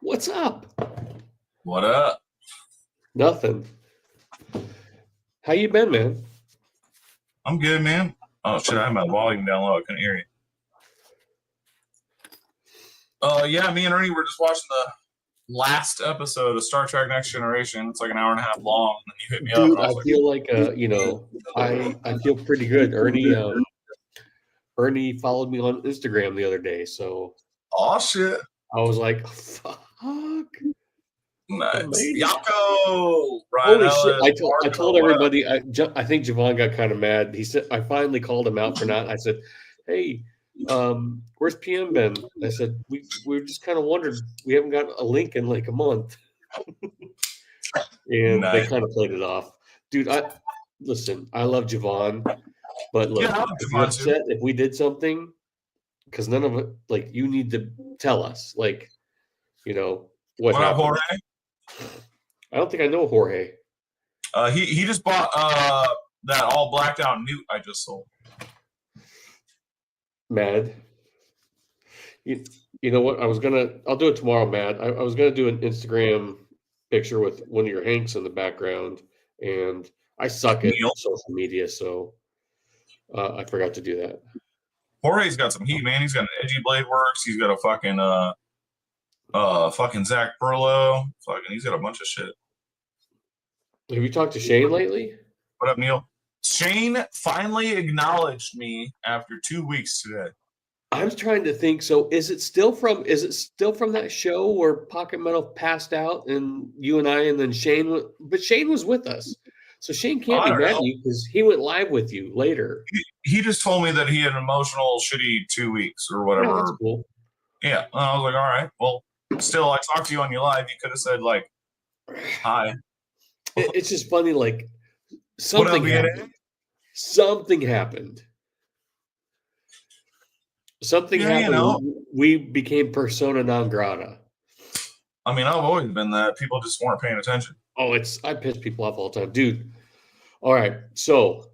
What's up? What up? Nothing. How you been, man? I'm good, man. Oh shit, I have my volume down low. I couldn't hear you. Yeah, me and Ernie were just watching the last episode of Star Trek Next Generation. It's like an hour and a half long, and then you hit me up, and Dude, I I was like, feel like I feel pretty good. Ernie followed me on Instagram the other day, so "Oh shit, I was like, fuck. I nice, made it. Yako, Ryan Holy shit. Ellis, I told everybody I think Javon got kind of mad. He said I finally called him out for not. I said, "Hey, where's PM been?" I said, we just kind of wondered. We haven't got a link in like a month. And they nice. kind of played it off. Dude, listen, I love Javon, but look, Yeah, I'm if you're Javon too. upset if we did something, because none of it, like, you need to tell us, like, what What up, happened. Jorge? I don't think I know Jorge. He just bought that all blacked out newt I just sold. Mad. You know what? I'll do it tomorrow, Mad. I was gonna do an Instagram picture with one of your Hanks in the background, and I suck at Neil. social media, so I forgot to do that. Jorge's got some heat, man. He's got an Edgy Blade Works. He's got a fucking Zach Perlow. He's got a bunch of shit. Have you talked to Shane lately? What up, Neil? Shane finally acknowledged me after 2 weeks today. I'm trying to think. So is it still from that show where Pocket Metal passed out and you and I and then Shane but Shane was with us. So Shane can't be mad at you because he went live with you later. He just told me that he had an emotional, shitty 2 weeks or whatever. Yeah, that's cool. Yeah. And I was like, all right. Well, still, I talked to you on your live. You could have said, like, hi. It's just funny, like, something happened. Something happened. We became persona non grata. I mean, I've always been that. People just weren't paying attention. Oh, I piss people off all the time. Dude. All right. So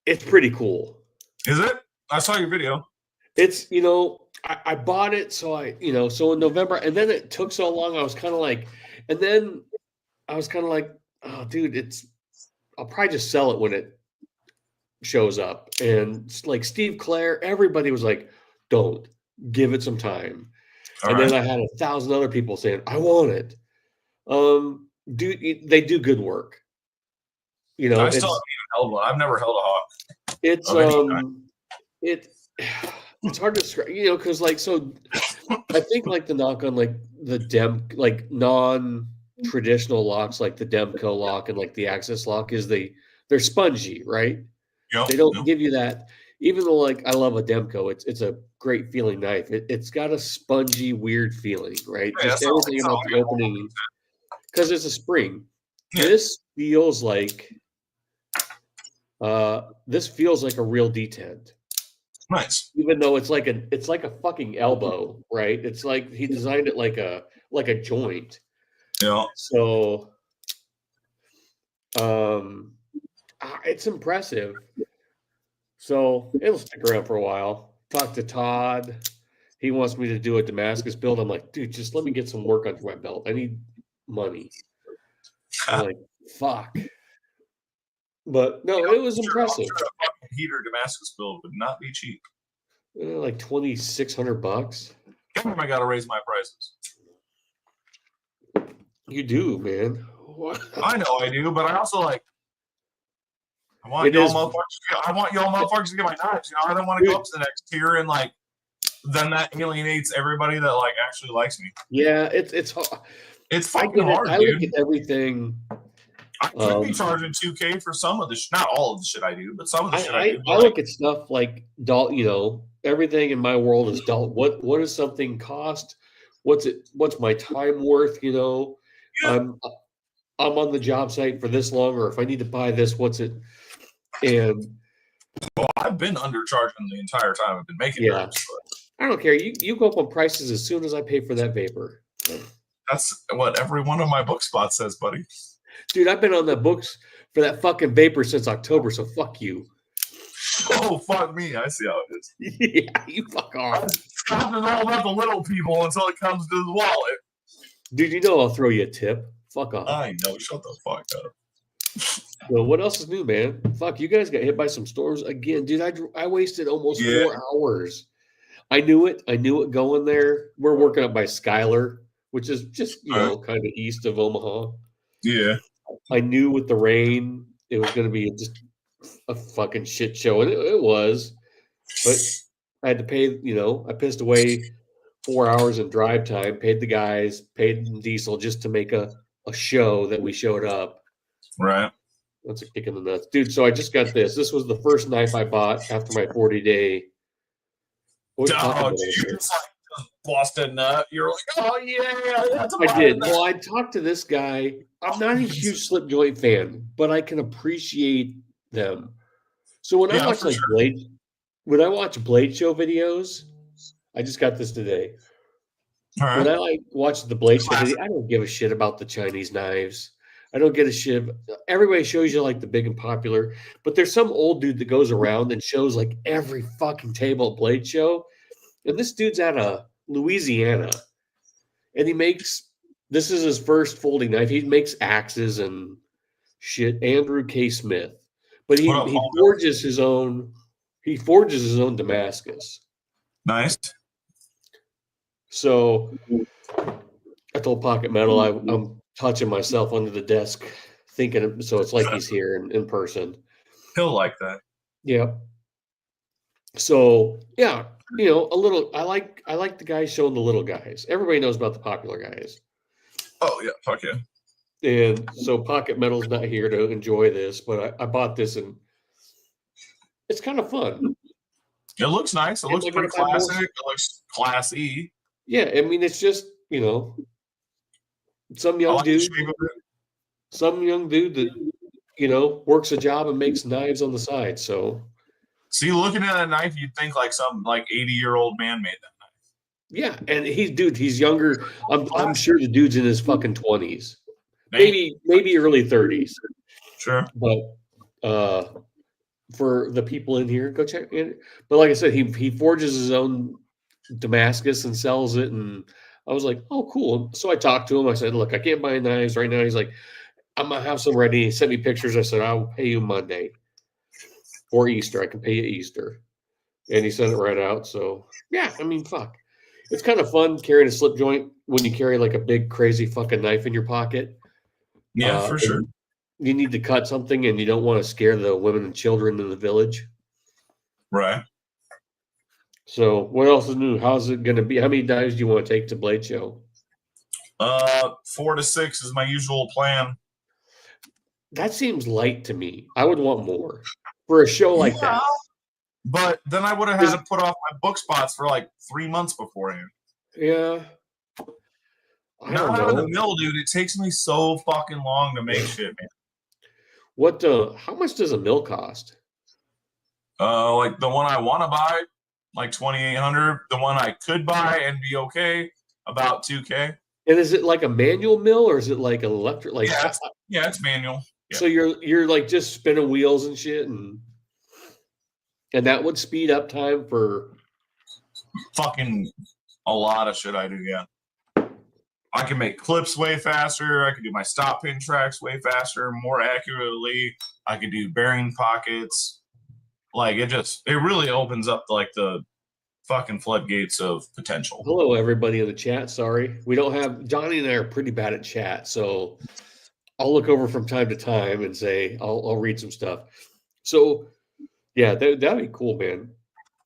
it's pretty cool. Is it? I saw your video. It's, I bought it. So so in November, and then it took so long. I was kind of like, oh, dude, I'll probably just sell it when it shows up. And like Steve Clare, everybody was like, don't, give it some time. All right. Then I had 1,000 other people saying, I want it. Dude, they do good work. I still haven't even held one. I've never held a hawk. It's hard to describe, because like, so I think like the knock on like the like non-traditional locks, like the Demco lock and like the Axis lock is they're spongy, right? Yep, they don't give you that, even though like I love a Demco, it's a great feeling knife. It's got a spongy, weird feeling, right? Yeah, just everything about the opening, because it's a spring. Yeah. This feels like a real D10. Nice. Even though it's like a fucking elbow, right? It's like he designed it like a joint. Yeah. So it's impressive. So it'll stick around for a while. Talk to Todd. He wants me to do a Damascus build. I'm like, dude, just let me get some work under my belt. I need money. I'm like, fuck. But no, it was impressive. I'm sure a fucking heater Damascus build would not be cheap. Like $2,600. I gotta raise my prices. You do, man. What? I know I do, but I also like. I want y'all motherfuckers to get my knives. I don't want to go up to the next tier and like. Then that alienates everybody that like actually likes me. Yeah, it's fucking hard, dude. I look at everything. I could be charging $2,000 for some of the not all of the shit I do, but some of the shit I do. I look at stuff like everything in my world is what does something cost? What's my time worth? Yeah. I'm on the job site for this long, or if I need to buy this, what's it? And I've been undercharging the entire time I've been making knives. I don't care. You go up on prices as soon as I pay for that vapor. That's what every one of my book spots says, buddy. Dude, I've been on the books for that fucking vapor since October, so fuck you. Oh, fuck me. I see how it is. Yeah, you fuck off. talking all about the little people until it comes to the wallet. Dude, you know I'll throw you a tip. Fuck off. I know. Shut the fuck up. Well, what else is new, man? Fuck, you guys got hit by some storms again, dude. I wasted almost 4 hours. I knew it. I knew it going there. We're working up by Schuyler, which is just kind of east of Omaha. Yeah. I knew with the rain it was going to be just a fucking shit show, and it was. But I had to pay. I pissed away 4 hours in drive time. Paid the guys, paid them diesel just to make a show that we showed up. Right. That's a kick in the nuts, dude. So I just got this. This was the first knife I bought after my 40-day. You just lost a nut. You're like, oh yeah, I did. Well, I talked to this guy. I'm not a huge slip joint fan, but I can appreciate them. So when I watch Blade Show videos, I just got this today. Right. When I watch the Blade Show video, I don't give a shit about the Chinese knives. I don't get a shit. Everybody shows you the big and popular, but there's some old dude that goes around and shows every fucking table at Blade Show. And this dude's out of Louisiana, and this is his first folding knife. He makes axes and shit. Andrew K. Smith, but he forges his own. He forges his own Damascus. Nice. So I told Pocket Metal I'm touching myself under the desk, thinking so it's like he's here in person. He'll like that. Yeah. So yeah, a little. I like the guys showing the little guys. Everybody knows about the popular guys. Oh yeah, fuck yeah. And so Pocket Metal's not here to enjoy this, but I bought this and it's kind of fun. It looks nice. It looks pretty classic. It looks classy. Yeah, I mean it's just some young dude that works a job and makes knives on the side. So see, looking at a knife, you'd think some 80-year-old man made that knife. Yeah, and he's younger. I'm sure the dude's in his fucking 20s, maybe early 30s. Sure, but for the people in here, go check it. But like I said, he forges his own Damascus and sells it, and I was like, oh, cool. So I talked to him. I said, look, I can't buy knives right now. He's like, I'm gonna have some ready. He sent me pictures. I said, I'll pay you Monday or Easter. I can pay you Easter, and he sent it right out. So yeah, I mean, fuck, it's kind of fun carrying a slip joint when you carry a big crazy fucking knife in your pocket. Yeah, for sure. You need to cut something, and you don't want to scare the women and children in the village. Right. So what else is new? How's it going to be? How many knives do you want to take to Blade Show? 4 to 6 is my usual plan. That seems light to me. I would want more for a show like that. But then I would have had to put off my book spots for 3 months beforehand. Yeah. Not having a mill, dude. It takes me so fucking long to make shit, man. How much does a mill cost? The one I want to buy, $2,800. The one I could buy and be okay, about $2,000. And is it like a manual mill or is it like an electric? It's manual. Yeah. So you're just spinning wheels and shit, and that would speed up time for fucking a lot of shit I do. Yeah, I can make clips way faster. I can do my stop pin tracks way faster, more accurately. I could do bearing pockets. It really opens up the fucking floodgates of potential. Hello, everybody in the chat. Sorry, we don't have Johnny and I are pretty bad at chat, so I'll look over from time to time and say I'll read some stuff. So yeah, that'd be cool, man.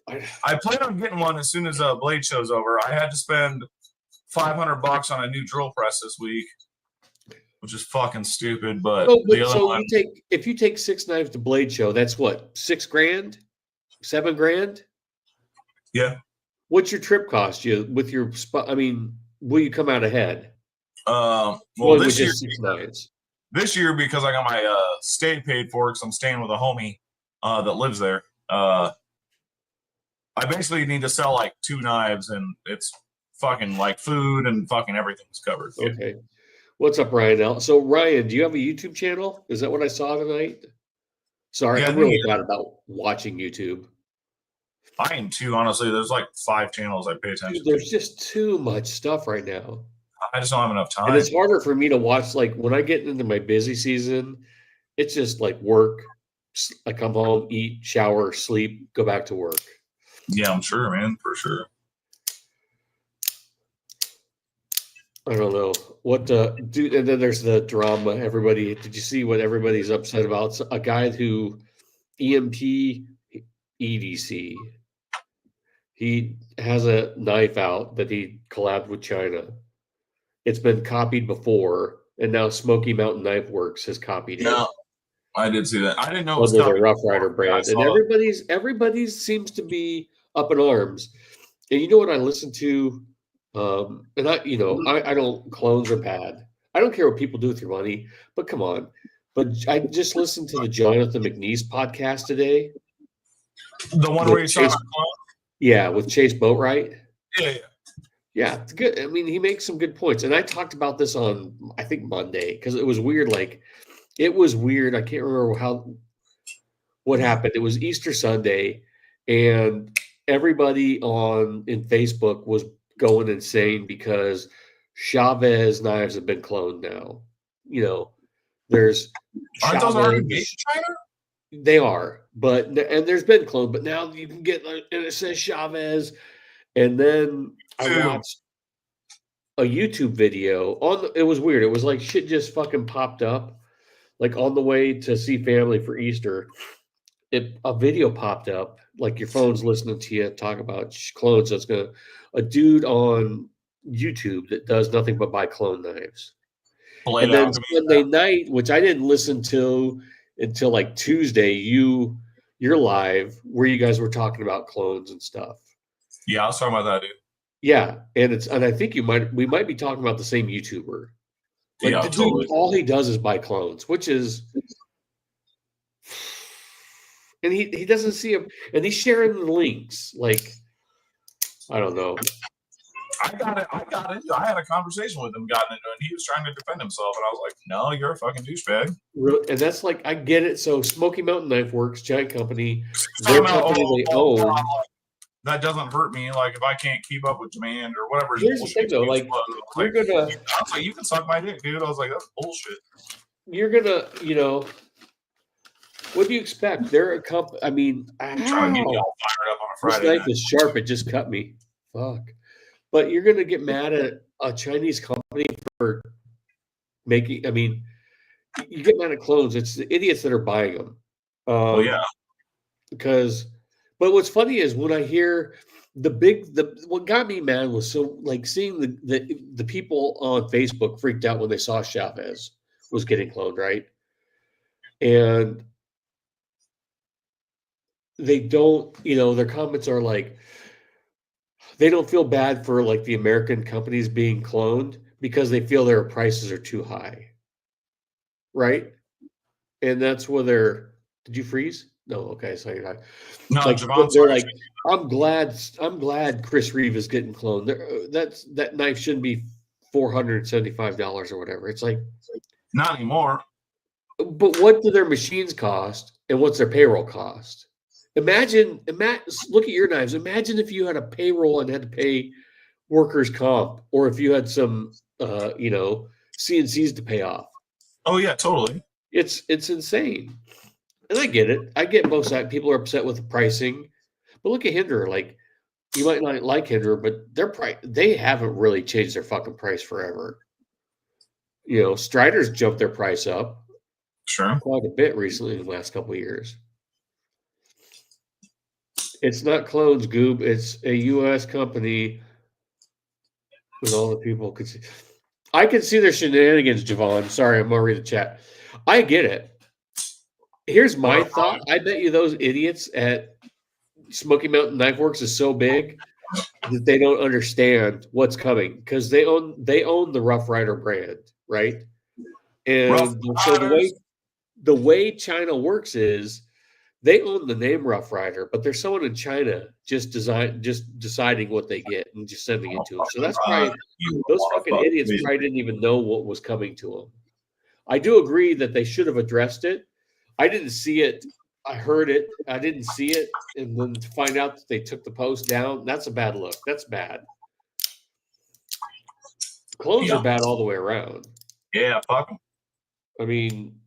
I plan on getting one as soon as Blade Show's over. I had to spend $500 on a new drill press this week, which is fucking stupid. But if you take 6 knives to Blade Show, that's what, $6,000, $7,000? Yeah. What's your trip cost you with your spot? I mean, will you come out ahead? This year, because I got my stay paid for because I'm staying with a homie that lives there. I basically need to sell 2 knives, and it's fucking food and fucking everything's covered. Okay. What's up, Ryan? So Ryan, do you have a YouTube channel? Is that what I saw tonight? Sorry, I'm really bad about watching YouTube. I am too, honestly. There's like 5 channels I pay attention Dude, there's just too much stuff right now. I just don't have enough And time. it's harder for me to watch, like, when I get into my busy season, it's just like work. I come home, eat, shower, sleep, go back to work. Yeah, I'm sure, man, for sure. I don't know what dude. And then there's the drama. Everybody, did you see what everybody's upset about? A guy who EMP EDC. He has a knife out that he collabed with China. It's been copied before, and now Smoky Mountain Knife Works has copied it. No, I did see that. I didn't know it was Under the copied Rough before. Rider brand, Yeah, and everybody's seems to be up in arms. And you know what I listen to? And I don't, clones are bad. I don't care what people do with your money, but come on. But I just listened to the Jonathan McNeese podcast today. The one where he's talking about clones? Yeah, with Chase Boatwright. Yeah. Yeah, it's good. I mean, he makes some good points. And I talked about this on, I think, Monday, because it was weird. Like, it was weird. I can't remember what happened. It was Easter Sunday, and everybody in Facebook was going insane because Chavez knives have been cloned now. There's Aren't those already made in Chavez. China? They are, and there's been cloned, but now you can get, and it says Chavez. And then I watched a YouTube video it was weird. It was like shit just fucking popped up, like on the way to see family for Easter. A video popped up, like your phone's listening to you talk about clones. That's a dude on YouTube that does nothing but buy clone knives. And then Sunday night, which I didn't listen to until like Tuesday, you're live where you guys were talking about clones and stuff. Yeah, I was talking about that, dude. Yeah, and I think we might be talking about the same YouTuber. Like, yeah, totally. Dude, all he does is buy clones, which is, and he doesn't see him, and he's sharing the links. Like, I don't know. I got it. I had a conversation with him, gotten into it, and he was trying to defend himself, and I was like, "No, you're a fucking douchebag." And that's like, I get it. So, Smoky Mountain Knife Works, giant company, their company they own. That doesn't hurt me. Like, if I can't keep up with demand or whatever. Here's the thing, though. Like, you're gonna. I was like, you can suck my dick, dude. I was like, that's bullshit. You're gonna, what do you expect? They're a company. I mean, I'm trying to get you all fired up on a Friday. This knife is sharp. It just cut me. Fuck. But you're gonna get mad at a Chinese company for making. I mean, you get mad at clones. It's the idiots that are buying them. Yeah. But what's funny is when I hear what got me mad was seeing the people on Facebook freaked out when they saw Chavez was getting cloned, right? And they don't, their comments are like, they don't feel bad for like the American companies being cloned because they feel their prices are too high. Right? And that's where did you freeze? No, okay, so you're not. No, like, Javon's they're like, I'm glad Chris Reeve is getting cloned. That knife shouldn't be $475 or whatever. It's like, not anymore. But what do their machines cost, and what's their payroll cost? Imagine. Look at your knives. Imagine if you had a payroll and had to pay workers' comp, or if you had some, CNCs to pay off. Oh yeah, totally. It's insane, and I get it. I get both sides. People are upset with the pricing, but look at Hinder. Like, you might not like Hinder, but they haven't really changed their fucking price forever. Strider's jumped their price up. Sure. Quite a bit recently in the last couple of years. It's not clones, Goob. It's a U.S. company with all the people could see. I can see their shenanigans, Javon. Sorry, I'm going to read the chat. I get it. Here's my thought. I bet you those idiots at Smoky Mountain Knife Works is so big that they don't understand what's coming because they own the Rough Rider brand, right? And so the way China works is they own the name Rough Rider, but there's someone in China just deciding what they get and just sending it to them. So that's probably those fucking idiots probably didn't even know what was coming to them. I do agree that they should have addressed it. I didn't see it I heard it. I didn't see it, and then to find out that they took the post down, that's a bad look. That's bad. Clones are bad all the way around. Yeah, fuck them. I mean,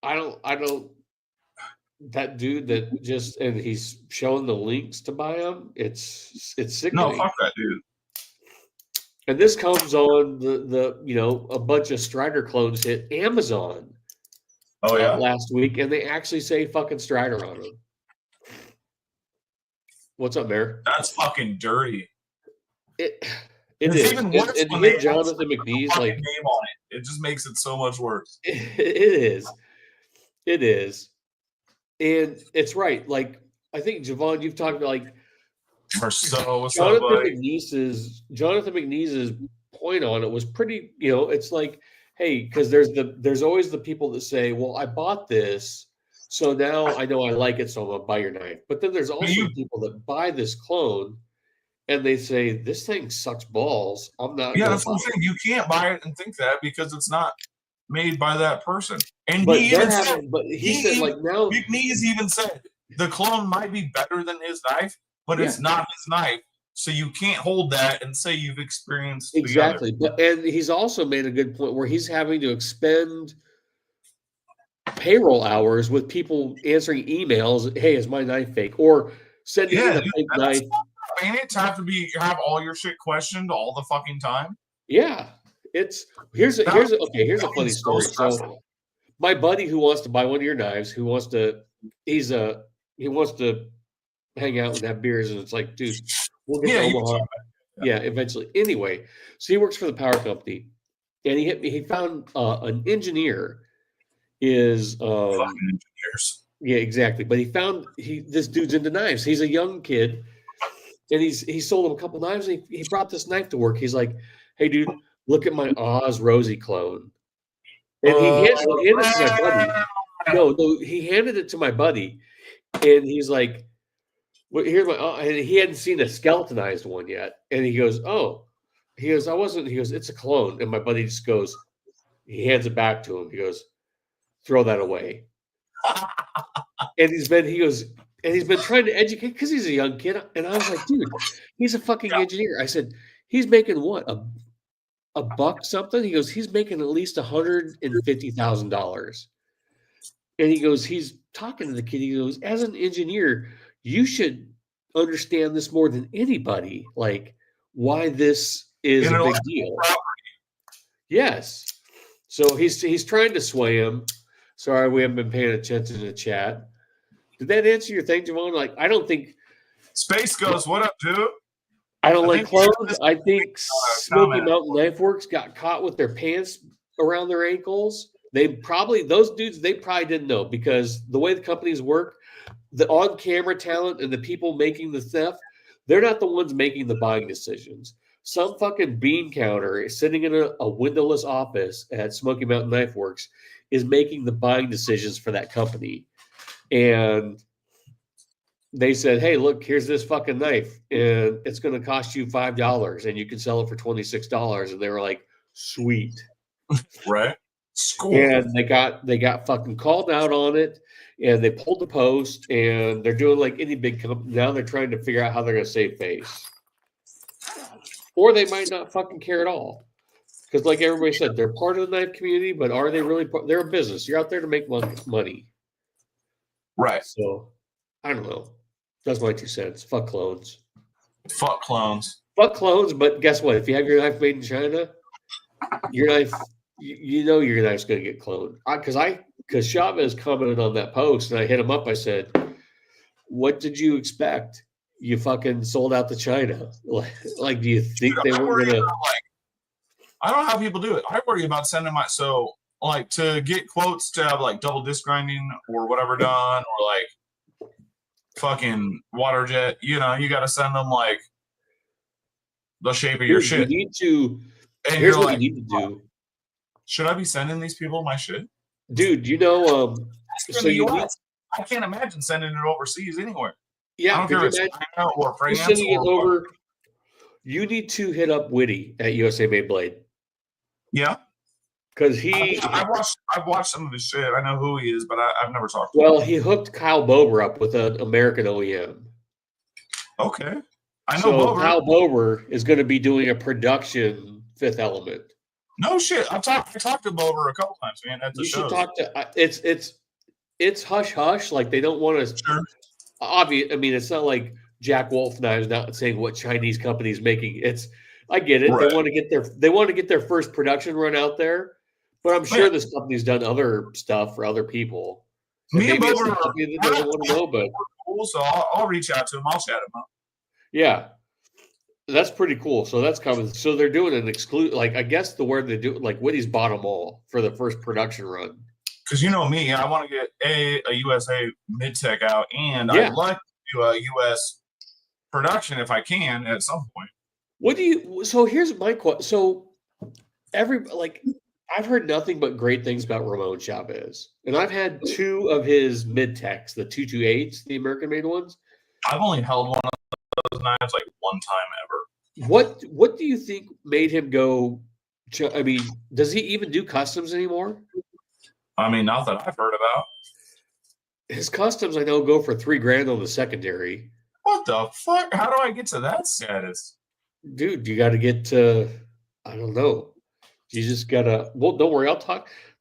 I don't. That dude that just and he's showing the links to buy them. It's sickening. No, fuck that dude. And this comes on the a bunch of Strider clones hit Amazon. Oh yeah, last week, and they actually say fucking Strider on them. What's up, Mayor? That's fucking dirty. It is. Even worse and when they Jonathan McNee's like name on it. It just makes it so much worse. It is. It is. And it's right. Like I think Javon, you've talked about like Jonathan McNeese's point on it was pretty, it's like, hey, because there's always the people that say, well, I bought this, so now I know I like it, so I'm gonna buy your knife. But then there's also people that buy this clone and they say, this thing sucks balls. I'm not. Yeah, that's what I'm saying. You can't buy it and think that because it's not made by that person. And but he even said, he said like now McNeese even said the clone might be better than his knife, but it's not his knife. So you can't hold that and say you've experienced exactly. And he's also made a good point where he's having to expend payroll hours with people answering emails. Hey, is my knife fake? Or sending in a fake knife. Ain't it time to have all your shit questioned all the fucking time? Yeah, here's a funny story. So my buddy who wants to buy one of your knives, he wants to hang out and have beers, and it's like, dude, we'll get to Omaha. Yeah, eventually. Anyway, so he works for the power company, and he found an engineer is fucking engineers. Yeah, exactly. But he found this dude's into knives. He's a young kid, and he sold him a couple knives. And he brought this knife to work. He's like, "Hey, dude, look at my Oz Rosie clone." And he handed it to my buddy. No, he handed it to my buddy, and he's like, "Well, here's my." And he hadn't seen a skeletonized one yet, and he goes, "Oh," he goes, "I wasn't." He goes, "It's a clone," and my buddy just goes, he hands it back to him. He goes, "Throw that away." And he's been trying to educate because he's a young kid, and I was like, "Dude, he's a fucking engineer." I said, "He's making what a buck something?" He goes, "He's making at least $150,000." And he goes, he's talking to the kid. He goes, "As an engineer, you should understand this more than anybody. Like why this is a big deal." Yes. So he's trying to sway him. Sorry, we haven't been paying attention to the chat. Did that answer your thing, Javon? Like, I don't think Space Ghost, what up, dude? I don't like clones. I think Smoky Mountain Knife Works got caught with their pants around their ankles. Those dudes didn't know, because the way the companies work, the on-camera talent and the people making the theft, they're not the ones making the buying decisions. Some fucking bean counter sitting in a windowless office at Smoky Mountain Knife Works is making the buying decisions for that company. And they said, "Hey, look, here's this fucking knife, and it's going to cost you $5, and you can sell it for $26." And they were like, "Sweet." Right. School. And they got fucking called out on it, and they pulled the post, and they're doing like any big company. Now they're trying to figure out how they're going to save face. Or they might not fucking care at all. Because like everybody said, they're part of the knife community, but are they really they're a business. You're out there to make money. Right. So, I don't know. That's my 2 cents. Fuck clones. Fuck clones. Fuck clones, but guess what? If you have your knife made in China, your knife, you know your knife's going to get cloned. Because Chavez commented on that post, and I hit him up. I said, "What did you expect? You fucking sold out to China. Like, do you think they were going to..." I don't know how people do it. I worry about sending to get quotes to have like double disc grinding or whatever done, or like fucking water jet. You got to send them like the shape of your shit. You need to. And here's what you need to do. Should I be sending these people my shit, dude? I can't imagine sending it overseas anywhere. Yeah, I don't care if it's China or France. Sending it over. You need to hit up Witty at USA Made Blade. Yeah. because I've watched some of his shit. I know who he is, but I've never talked to him. well, he hooked Kyle Bober up with an American OEM. Okay. I know So Bober. Kyle Bober is going to be doing a production Fifth Element. No shit. I talked to Bober a couple times, man, at the You should shows. talk to. It's hush hush. Like they don't want to. Sure. Obvious. I mean, it's not like Jack Wolf Knives not saying what Chinese company is making. I get it. Right. They want to get their first production run out there. But I'm sure this company's done other stuff for other people. And Me and maybe it's Bober a company that doesn't want to know, but cool. So I'll reach out to him. I'll chat him up. yeah, that's pretty cool. So that's coming. So they're doing an exclusive, like I guess the word they do, like Witty's bought them all for the first production run. Because you know me, I want to get a USA mid tech out, and I'd like to do a US production if I can at some point. What do you? So here's my question. So I've heard nothing but great things about Ramon Chavez, and I've had two of his mid techs, the 228s, the American made ones. I've only held one of those knives like one time ever. What do you think made him go? I mean, does he even do customs anymore? I mean, not that I've heard about. His customs, I know, go for $3,000 on the secondary. What the fuck? How do I get to that status? Dude, you got to get to, I don't know. You just got to, well, don't worry.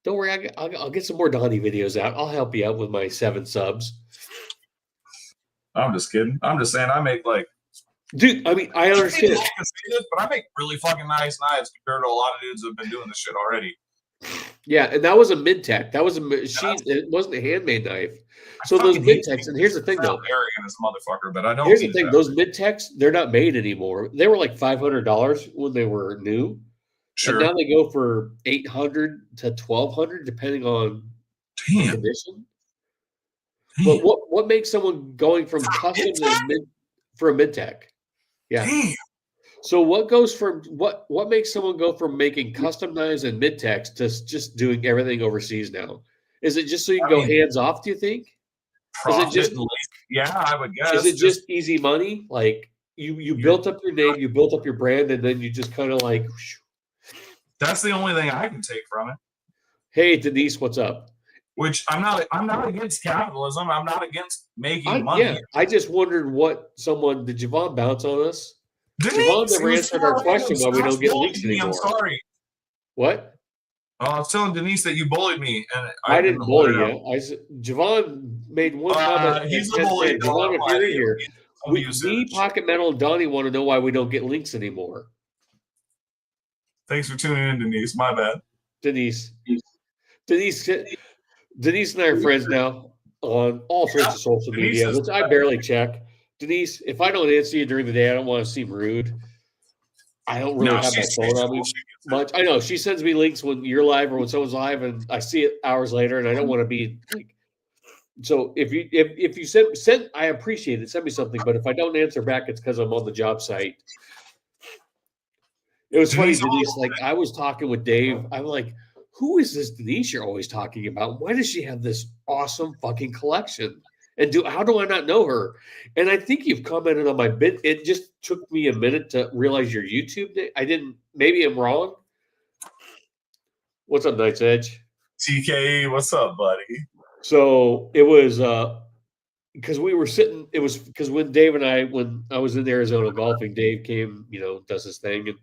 Don't worry. I'll get some more Donnie videos out. I'll help you out with my 7 subs. I'm just kidding. I'm just saying I make like. Dude, I mean, I understand. But I make really fucking nice knives compared to a lot of dudes who have been doing this shit already. Yeah, and that was a mid tech. That was a machine. It wasn't a handmade knife. So those mid techs, and here's the thing though. Arrogant as motherfucker, but I don't. Here's the thing: those mid techs, they're not made anymore. They were like $500 when they were new. Sure. And now they go for $800 to $1,200, depending on the condition. But what makes someone going from custom to mid for a mid tech? Yeah. Damn. So what makes someone go from making custom knives and mid techs to just doing everything overseas now? Is it just so you can go hands off? Do you think? Is it just I would guess. Is it just easy money? Like you built up your name, you built up your brand, and then you just kind of like. That's the only thing I can take from it. Hey Denise, what's up? Which I'm not against capitalism. I'm not against making money. Yeah, I just wondered did Javon bounce on us? Javon never answered our question why we don't get leaks anymore. I'm sorry. What? I was telling Denise that you bullied me, and I didn't bully you. Javon made one comment. He's a bully. Javon, if you're here, we Pocket Metal and Donnie want to know why we don't get links anymore. Thanks for tuning in, Denise. My bad. Denise and I are friends now on all sorts of social media, which I barely check. Denise, if I don't answer you during the day, I don't want to seem rude. I don't really have my phone on me much. I know she sends me links when you're live or when someone's live, and I see it hours later, and I don't want to be like. So if you send, I appreciate it. Send me something, but if I don't answer back, it's because I'm on the job site. It was funny, Denise. Like I was talking with Dave. I'm like, who is this Denise you're always talking about? Why does she have this awesome fucking collection? And how do I not know her? And I think you've commented on my bit. It just took me a minute to realize your YouTube name. I didn't. Maybe I'm wrong. What's up, Knight's Edge? TK, what's up, buddy? So it was because we were sitting. It was because when I was in Arizona golfing, Dave came, does his thing, and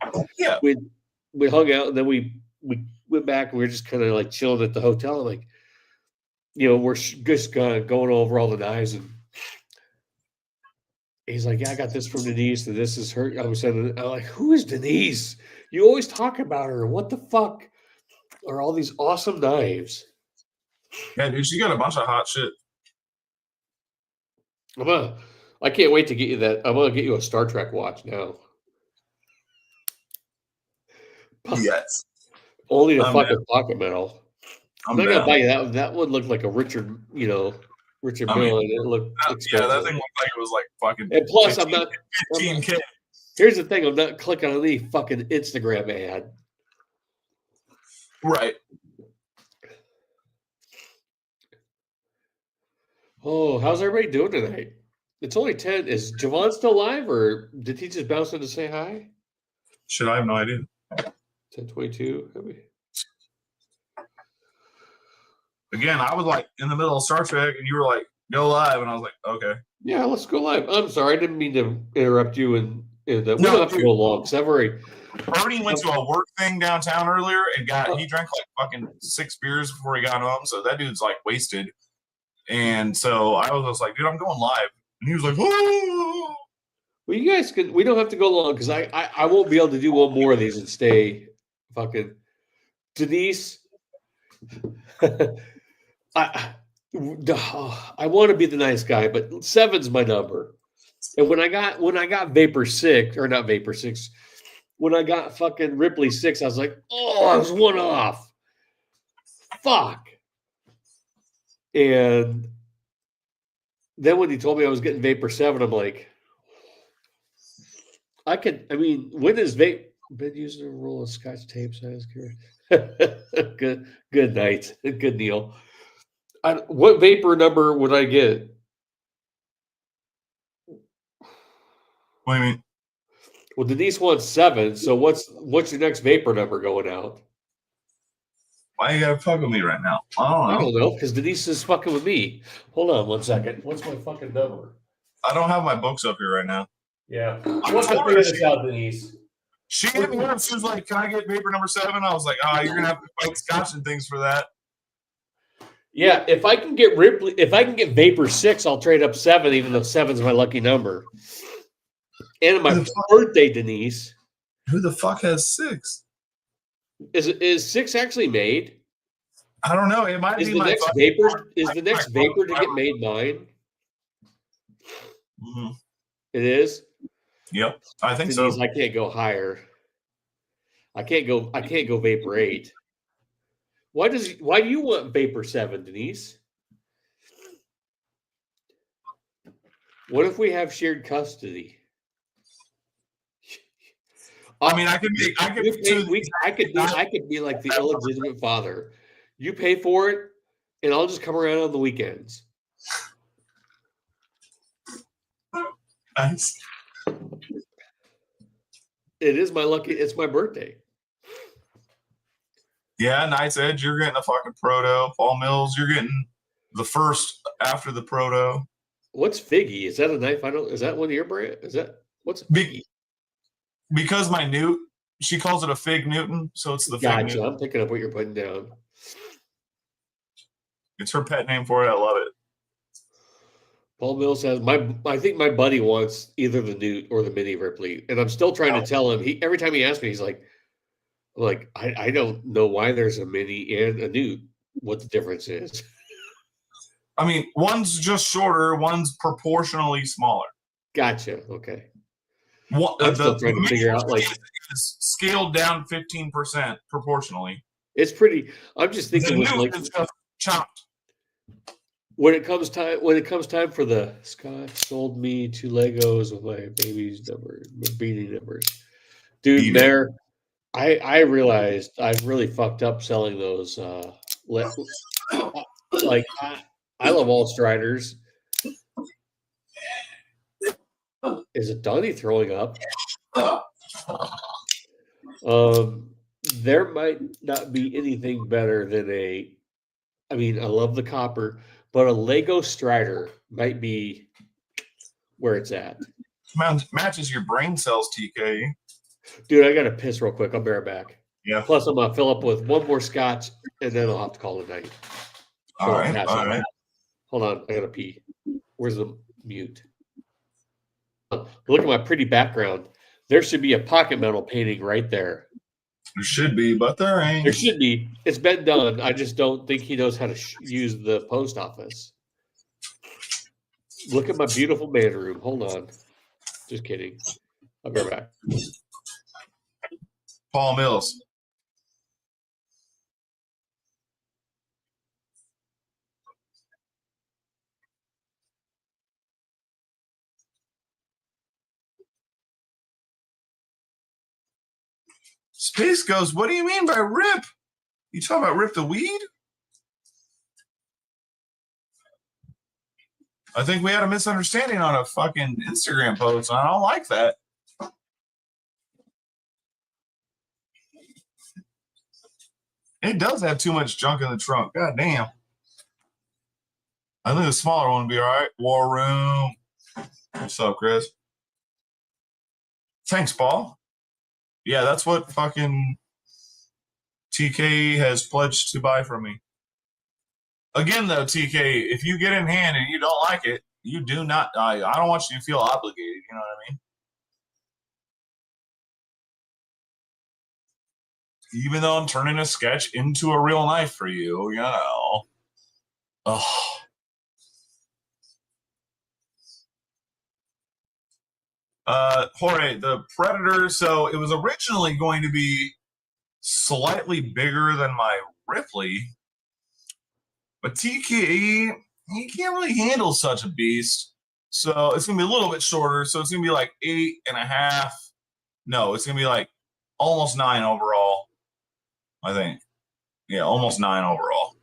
we hung out, and then we went back, and we were just kind of like chilling at the hotel. I'm like, we're just kind of going over all the knives, and he's like, "Yeah, I got this from Denise, and this is her." I'm like, "Who is Denise? You always talk about her. What the fuck are all these awesome knives?" Yeah, dude, she got a bunch of hot shit. I can't wait to get you that. I'm gonna get you a Star Trek watch now. Yes. Only the fucking Pocket Metal. I'm not gonna buy you that. That would look like a Richard Mille, and it looked expensive. Yeah, that thing looked like it was like fucking. And plus, 15K. Here's the thing: I'm not clicking on any fucking Instagram ad. Right. Oh, how's everybody doing tonight? It's only 10. Is Javon still live, or did he just bounce in to say hi? Shit, I have no idea. 10:22. again, I was like in the middle of Star Trek, and you were like, "Go live," and I was like, "Okay." Yeah, let's go live. I'm sorry, I didn't mean to interrupt you. And we don't No, have to go long because I've already. Bernie went to a work thing downtown earlier and he drank like fucking 6 beers before he got home. So that dude's like wasted. And so I was just like, dude, I'm going live. And he was like, oh. Well, you guys can. We don't have to go long because I won't be able to do one more of these and stay fucking. Denise, I want to be the nice guy, but 7's my number. And when I got Vapor 6, or not Vapor 6, when I got fucking Ripley 6, I was like, oh, I was one off. Fuck. And then when he told me I was getting Vapor 7, I'm like, when is Vape been using a roll of Scotch tape size? Good night. Good Neil. What Vapor number would I get? What do you mean? Well, Denise wants 7. So what's your next Vapor number going out? Why you gotta fuck with me right now? I don't know because Denise is fucking with me. Hold on 1 second. What's my fucking number? I don't have my books up here right now. Yeah. I want to figure this out, Denise. She hit me up. She was like, "Can I get Vapor number 7?" I was like, "Oh, you're gonna have to fight Scotch and things for that." Yeah, if I can get Vapor 6, I'll trade up 7, even though 7's my lucky number. And my birthday, Denise. Who the fuck has 6? Is 6 actually made? I don't know. It might be the next Vapor. Is the next Vapor to get made mine? Mm-hmm. It is. Yep, I think Denise, so. I can't go higher. I can't go Vapor 8. Why do you want Vapor 7, Denise? What if we have shared custody? I mean, I could be like the illegitimate father. You pay for it, and I'll just come around on the weekends. Nice. It's my birthday. Yeah, Knight's Edge, you're getting a fucking proto. Paul Mills, you're getting the first after the proto. What's Figgy? Is that a knife? Is that one of your brand? What's Figgy? Because my Newt, she calls it a Fig Newton, so it's the gotcha. Fig Newton. I'm picking up what you're putting down. It's her pet name for it. I love it. Paul Mills has I think my buddy wants either the Newt or the Mini Ripley, and I'm still trying to tell him. Every time he asks me, he's like, I don't know why there's a Mini and a Newt. What the difference is? I mean, one's just shorter, one's proportionally smaller. Gotcha. Okay. I'm still trying to figure out it's scaled down 15% proportionally. It's pretty. I'm just thinking with chopped. When it comes time for the Scott sold me 2 Legos with my baby's beanie numbers, dude. I realized I've really fucked up selling those. I love all Striders. Is it Donnie throwing up? There might not be anything better than I love the copper, but a Lego Strider might be where it's at. Matches your brain cells, TK. Dude, I got to piss real quick. I'll be right back. Yeah. Plus, I'm going to fill up with one more scotch, and then I'll have to call it a night. All right. Hold on. I got to pee. Where's the mute? Look at my pretty background. There should be a pocket metal painting right there. There should be, but there ain't. There should be. It's been done. I just don't think he knows how to use the post office. Look at my beautiful man room. Hold on. Just kidding. I'll be right back. Paul Mills. Space Ghost, what do you mean by Rip? You talking about Rip the Weed? I think we had a misunderstanding on a fucking Instagram post. I don't like that. It does have too much junk in the trunk. God damn. I think the smaller one would be all right. War Room. What's up, Chris? Thanks, Paul. Yeah, that's what fucking TK has pledged to buy from me. Again, though, TK, if you get in hand and you don't like it, you do not. I don't want you to feel obligated. You know what I mean? Even though I'm turning a sketch into a real knife for you, you know. Oh. Jorge, the Predator. So it was originally going to be slightly bigger than my Ripley, but TKE, he can't really handle such a beast. So it's going to be a little bit shorter. So it's going to be like 8.5. No, it's going to be like almost 9 overall, I think. Yeah, almost 9 overall.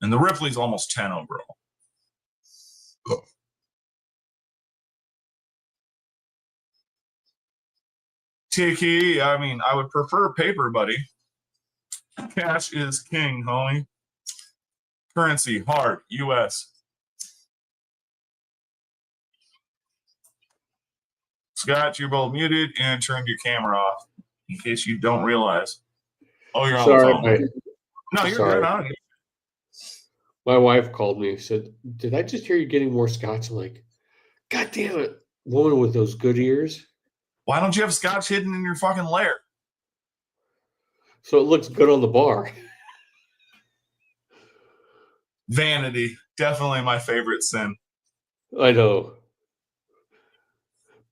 And the Ripley's almost 10 overall. TKE, I mean, I would prefer paper, buddy. Cash is king, homie. Currency, hard, US. Scott, you're both muted and turned your camera off, in case you don't realize. Oh, you're on the phone. No, you're good on it. My wife called me and said, "Did I just hear you getting more scotch?" I'm like, "God damn it, woman with those good ears." Why don't you have scotch hidden in your fucking lair? So it looks good on the bar. Vanity, definitely my favorite sin. I know.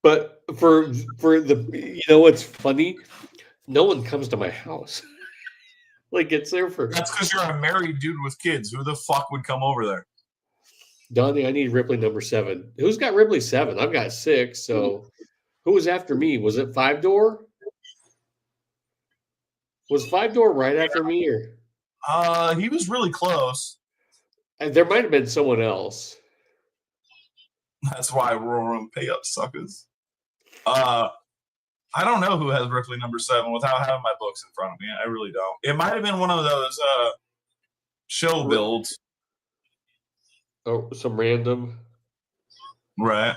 But for the, you know what's funny? No one comes to my house. Like, it's there for. That's because you're a married dude with kids. Who the fuck would come over there? Donnie, I need Ripley number 7. Who's got Ripley 7? I've got 6. So who was after me? Was it 5-door? Was 5-door right after me, or? He was really close. There might have been someone else. That's why Royal Room pay up, suckers. I don't know who has Ripley number 7 without having my books in front of me. I really don't. It might have been one of those show builds. Oh, some random. Right.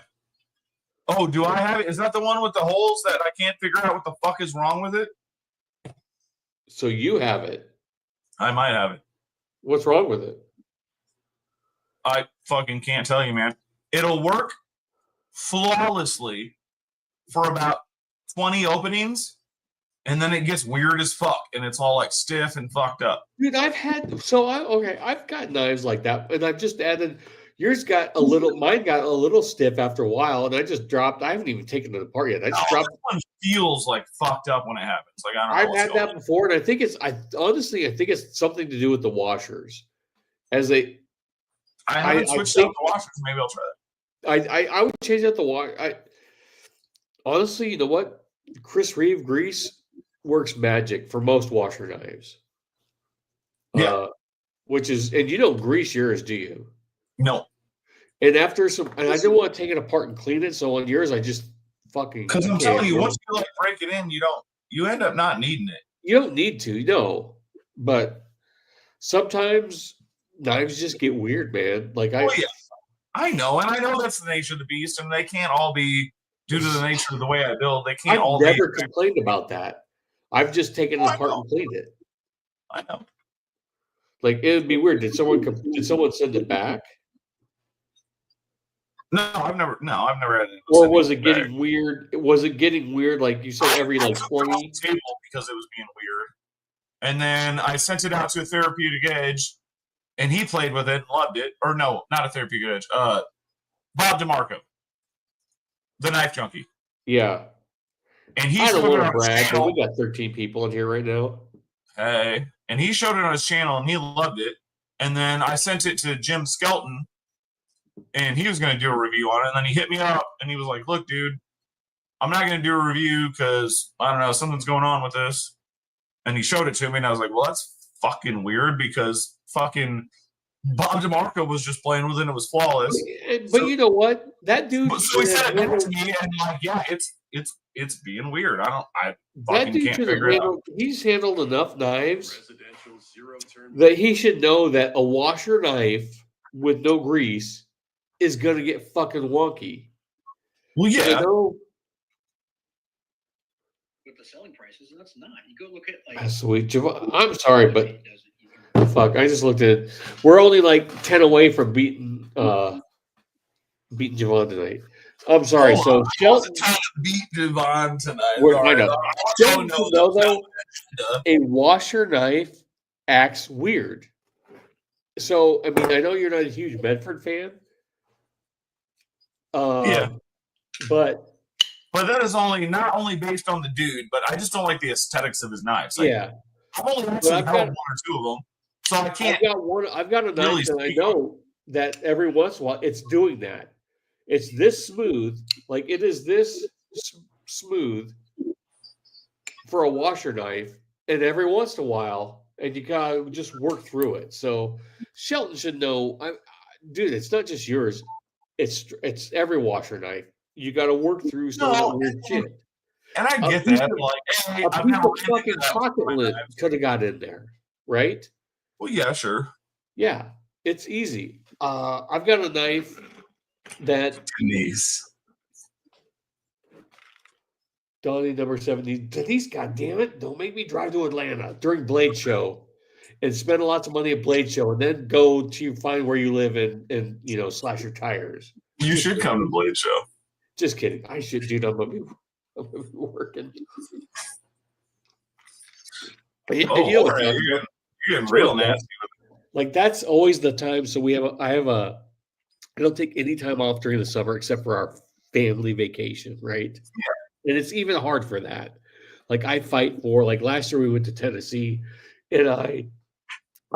Oh, do I have it? Is that the one with the holes that I can't figure out what the fuck is wrong with it? So you have it. I might have it. What's wrong with it? I fucking can't tell you, man. It'll work flawlessly for about 20 openings, and then it gets weird as fuck, and it's all like stiff and fucked up. Dude, I've got knives like that, and I've just added. Yours got a little. Mine got a little stiff after a while, and I just dropped. I haven't even taken it apart yet. I just dropped. This one feels like fucked up when it happens. Like I don't know. I've had that before, and I think it's. I think it's something to do with the washers. I haven't switched out the washers. Maybe I'll try that. I would change out the wash. Honestly, you know what? Chris Reeve grease works magic for most washer knives. Yeah. Which is, and you don't grease yours, do you? No. And after some, and I didn't want to take it apart and clean it. So on yours, I just fucking. Because I'm telling you, once you like break it in, you end up not needing it. You don't need to, no. But sometimes knives just get weird, man. Like I know, and I know that's the nature of the beast, and they can't all be due to the nature of the way I build. They can't all. I've never complained about that. I've just taken it apart and cleaned it. I know. Like, it would be weird. Did someone send it back? No, I've never had it. Or was it getting weird? Was it getting weird? Like you said, every like 20 table because it was being weird. And then I sent it out to a therapeutic edge, and he played with it and loved it. Or no, not a therapeutic edge. Bob DeMarco, the knife junkie. Yeah. And he I don't want to brag, but we got 13 people in here right now. Hey. And he showed it on his channel, and he loved it. And then I sent it to Jim Skelton, and he was going to do a review on it. And then he hit me up, and he was like, "Look, dude, I'm not going to do a review because, I don't know, something's going on with this." And he showed it to me, and I was like, well, that's fucking weird because fucking Bob DeMarco was just playing with it, and it was flawless. But you know what? That dude. So he said it to me, and like, yeah, it's being weird. I fucking can't figure it out. He's handled enough knives that he should know that a washer knife with no grease is going to get fucking wonky. Well, And I yeah. know With the selling prices, that's not. You go look at like. sweet. I'm sorry, but fuck, I just looked at it. We're only like 10 away from beating Javon tonight. I'm sorry. Oh, So I Shelton, wasn't trying to beat Javon tonight. I know. Shelton should know though, that. a washer knife acts weird. So I mean, I know you're not a huge Medford fan. Yeah. But that is not only based on the dude, but I just don't like the aesthetics of his knives. Like, yeah, I've only actually held one or two of them, so I can't. I've got a knife really that I know that every once in a while it's doing that. It's this smooth, like it is this smooth for a washer knife, and every once in a while, and you gotta just work through it. So Shelton should know, dude. It's not just yours; it's every washer knife. You got to work through some of that weird shit. And I get that. Like, hey, a piece of fucking pocket lint could have got in there, right? Well, yeah, sure. Yeah, it's easy. I've got a knife that Denise. Donnie number 70. Denise, goddamn it, don't make me drive to Atlanta during Blade Show and spend lots of money at Blade Show and then go to find where you live and slash your tires. You should come to Blade Show. Just kidding. I should, dude. I'm gonna be working. But you're getting real nasty. Like that's always the time. So I don't take any time off during the summer except for our family vacation, right? Yeah. And it's even hard for that. Like I fight for, like last year we went to Tennessee, and I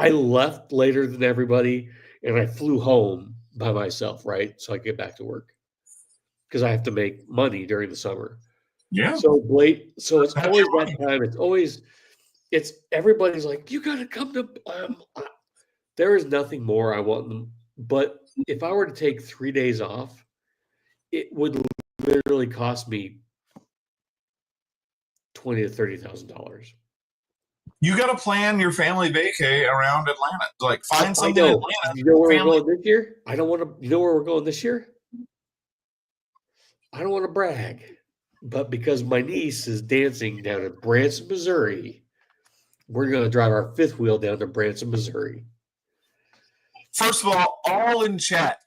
left later than everybody, and I flew home by myself, right? So I get back to work. Because I have to make money during the summer. Yeah. So it's always that time. It's everybody's like, you gotta come to there is nothing more I want them. But if I were to take 3 days off, it would literally cost me $20,000 to $30,000. You got to plan your family vacay around Atlanta. Like find something in Atlanta. You know where we're going this year? I don't want to. You know where we're going this year? I don't want to brag, but because my niece is dancing down in Branson, Missouri, we're going to drive our fifth wheel down to Branson, Missouri. First of all in chat,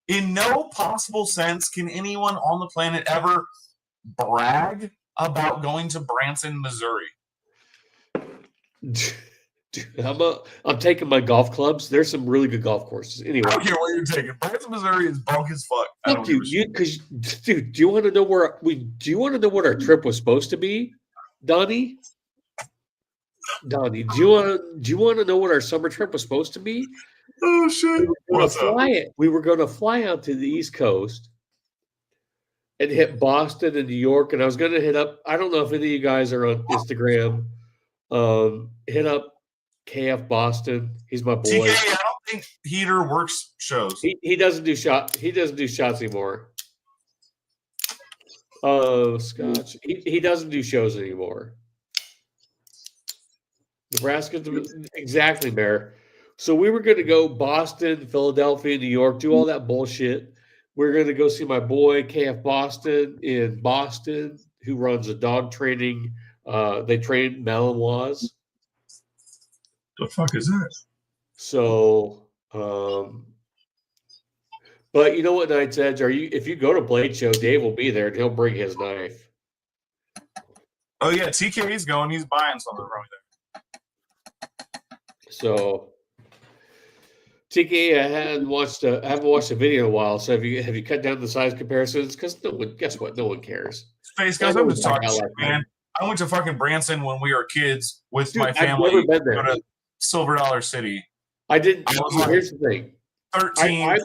in no possible sense can anyone on the planet ever brag about going to Branson, Missouri. Dude, I'm taking my golf clubs. There's some really good golf courses. Anyway, I don't care what you're taking. Branson, Missouri is broke as fuck. Fuck you, because dude, do you want to know what our trip was supposed to be, Donnie? Donnie, do you want to know what our summer trip was supposed to be? Oh shit! We were going to fly out to the East Coast and hit Boston and New York, and I was going to hit up. I don't know if any of you guys are on Instagram. Hit up KF Boston. He's my boy. TK, I don't think Heater works shows. He doesn't do shots anymore. Scotch. He doesn't do shows anymore. Nebraska, exactly, Mayor. So we were going to go Boston, Philadelphia, New York, do all that bullshit. We're going to go see my boy KF Boston in Boston, who runs a dog training. They train Malinois. The fuck is that? So, but you know what, Knight's Edge? If you go to Blade Show, Dave will be there and he'll bring his knife. Oh yeah, TK's going. He's buying something from there. So, TK, I haven't watched a video in a while. So have you cut down the size comparisons? Because guess what? No one cares. Face guys, I'm just talking shit, man. I went to fucking Branson when we were kids with my family. I've never been there. Go to Silver Dollar City. I didn't. Here's like the thing. 13. I'm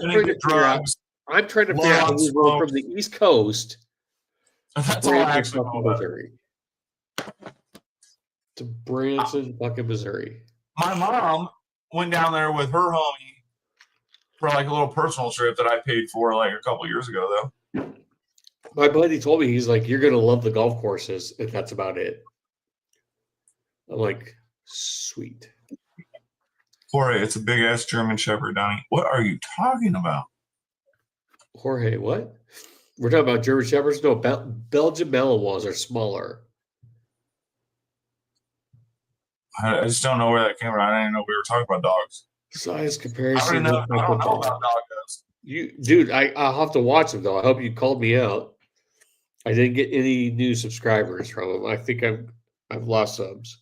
trying to figure out how we go from the East Coast. That's all I actually know about Missouri. To Branson, fucking Missouri. My mom went down there with her homie for like a little personal trip that I paid for like a couple years ago, though. My buddy told me, he's like, you're going to love the golf courses, and that's about it. I'm like, sweet. Jorge, it's a big ass German Shepherd, Donnie. What are you talking about? Jorge, what? We're talking about German Shepherds? No, Belgian Malinois are smaller. I just don't know where that came from. I didn't know we were talking about dogs. Size I comparison. don't know about dogs. Dude, I'll have to watch them though. I hope you called me out. I didn't get any new subscribers from them. I think I've lost subs.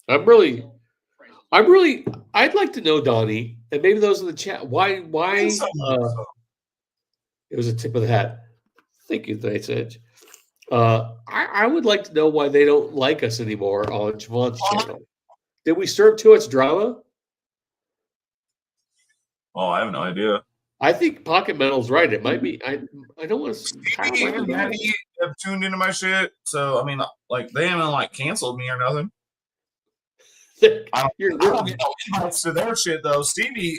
I'd like to know, Donnie, and maybe those in the chat. Why it was a tip of the hat. Thank you, Night Edge. I would like to know why they don't like us anymore on Javon's channel. Did we stir up too much drama? Oh, I have no idea. I think Pocket Metal's right. It might be. I don't want to. Stevie and Maddie have tuned into my shit, so I mean, like they haven't like canceled me or nothing. I don't get no invites to their shit though. Stevie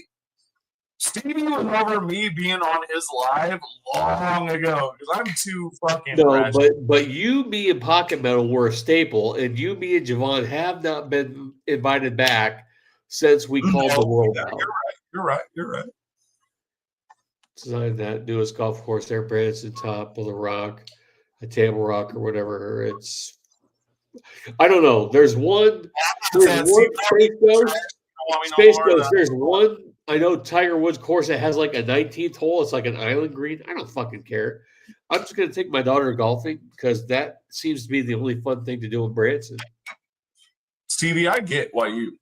was over me being on his live long ago because I'm too fucking. No, but you, me, and Pocket Metal were a staple, and you, me, and Javon have not been invited back since we called the world out. You're right. Designed that newest golf course there, Branson top of the rock, a table rock or whatever. It's I don't know. There's one Space Ghost. There's one. I know Tiger Woods course that has like a 19th hole. It's like an island green. I don't fucking care. I'm just gonna take my daughter golfing because that seems to be the only fun thing to do in Branson. Stevie, I get why you.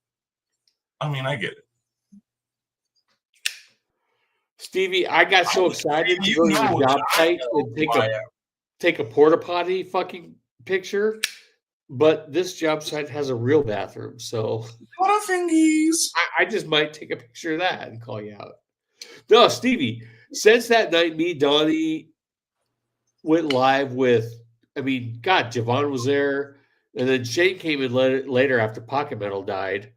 I mean, I get it. Stevie, I got so excited to go to the job site and take a porta potty fucking picture, but this job site has a real bathroom, so what a thingies. I just might take a picture of that and call you out. No, Stevie, since that night, me, Donnie went live with. I mean, God, Javon was there, and then Shane came in later after Pocket Metal died.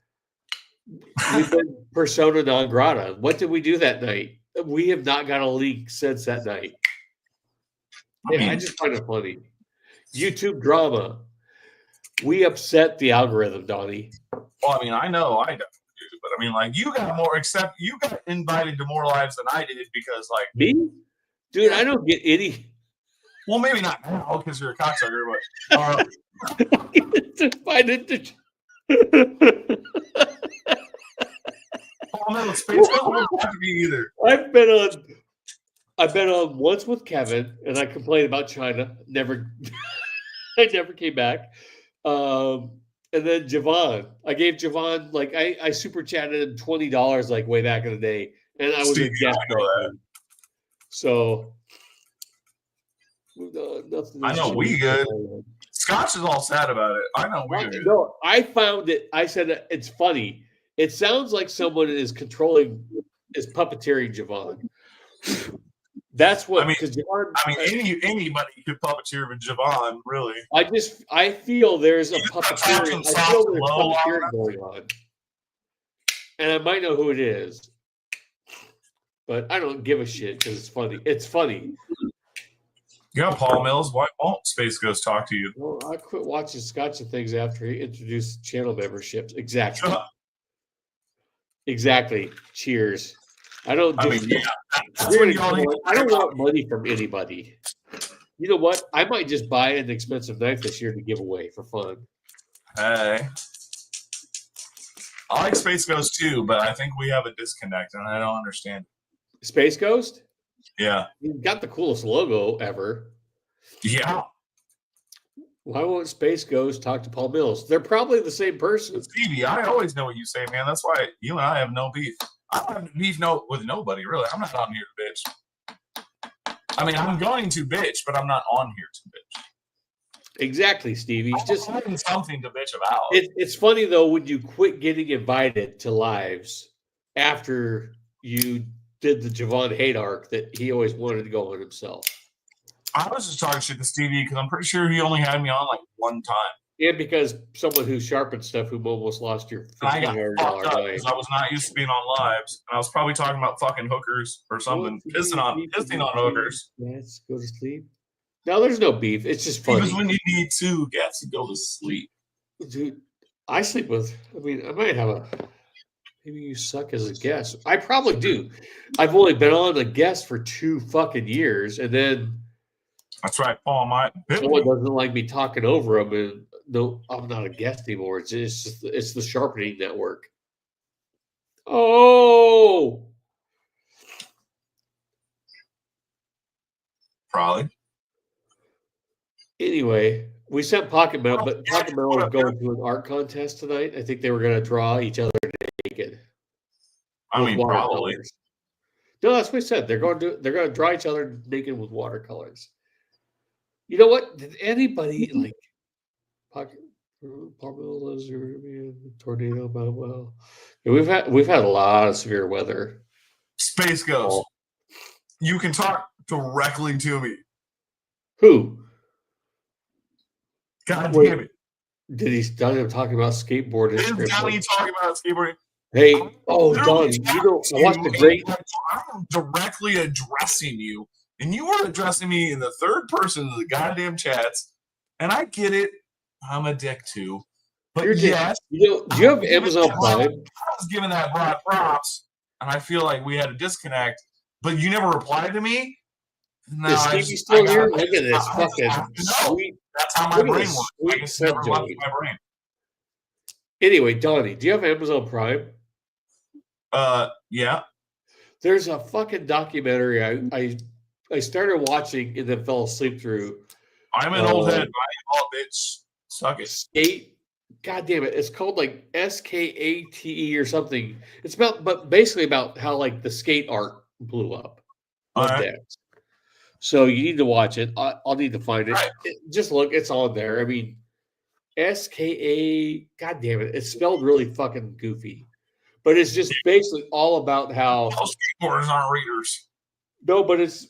We've been persona non grata. What did we do that night? We have not got a leak since that night. I just find it funny. YouTube drama. We upset the algorithm, Donnie. Well, I mean, I know I don't do, but I mean, like, you got more, except you got invited to more lives than I did because, like. Me? Dude, I don't get any. Well, maybe not now because you're a cocksucker, but. Invited to. Oh, no, Space Ghost won't have to be either. I've been on once with Kevin, and I complained about China. I never came back. And then Javon, I gave Javon I super chatted him $20 like way back in the day, and I was a guest. So I know we good. Scotch is all sad about it. I know we good. No, I found it. I said it's funny. It sounds like someone is puppeteering Javon. That's what. Anybody could puppeteer with Javon, really. I feel there's a puppeteering. I feel there's puppeteering going on, and I might know who it is, but I don't give a shit because it's funny. It's funny. Yeah, Paul Mills. Why won't Space Ghost talk to you? Well, I quit watching Scotch and things after he introduced channel memberships. Exactly. Exactly. Cheers. I don't want money from anybody. You know what? I might just buy an expensive knife this year to give away for fun. Hey. I like Space Ghost too, but I think we have a disconnect and I don't understand. Space Ghost? Yeah. You've got the coolest logo ever. Yeah. Why won't Space Ghost talk to Paul Mills? They're probably the same person. Stevie, I always know what you say, man. That's why you and I have no beef. I don't have beef with nobody, really. I'm not on here to bitch. I mean, I'm going to bitch, but I'm not on here to bitch. Exactly, Stevie. Just having something to bitch about. It's funny, though, when you quit getting invited to lives after you did the Javon hate arc that he always wanted to go on himself. I was just talking shit to Stevie because I'm pretty sure he only had me on like one time. Yeah, because someone who sharpened stuff who almost lost your $1,500 because I was not used to being on lives. And I was probably talking about fucking hookers or something, pissing on hookers. Let's go to sleep. No, there's no beef. It's just funny. Because when you need to get to go to sleep. Dude, I sleep with. I mean, I might have a. Maybe you suck as a guest. I probably do. I've only been on a guest for 2 fucking years, and then That's right, Paul. someone doesn't like me talking over them, and no, I'm not a guest anymore. It's the sharpening network. Oh, Probably. anyway, we sent Pocket Metal, but Pocket Metal is going to an art contest tonight. I think they were going to draw each other naked. I mean, probably. Watercolors. No, that's what I said. They're going to draw each other naked with watercolors. You know what? Did anybody like Pocket tornado? Blah, blah. Yeah, we've had a lot of severe weather. Space Ghost. You can talk directly to me. Who? God damn it. Did he done him talking about skateboarding? Is Johnny talking about skateboarding? Hey, Don, I watched the great. I'm directly addressing you, and you were addressing me in the third person of the goddamn chats. And I get it. I'm a dick too. But yes, do you have Amazon Prime? I was giving that broad props, and I feel like we had a disconnect. But you never replied to me. No, is Stevie still here? Look at this fucking sweet. That's how my brain works. I just never left my brain. Anyway, Donnie, do you have Amazon Prime? Yeah. There's a fucking documentary I started watching and then fell asleep through. I'm an old head. I am all bitch. Suck it. Skate. God damn it! It's called like SKATE or something. It's but basically about how like the skate art blew up. All right. So you need to watch it. I'll need to find it. Right. Just look, it's on there. I mean, SKA. God damn it! It's spelled really fucking goofy, but it's just basically all about how skateboarders aren't readers. No, but it's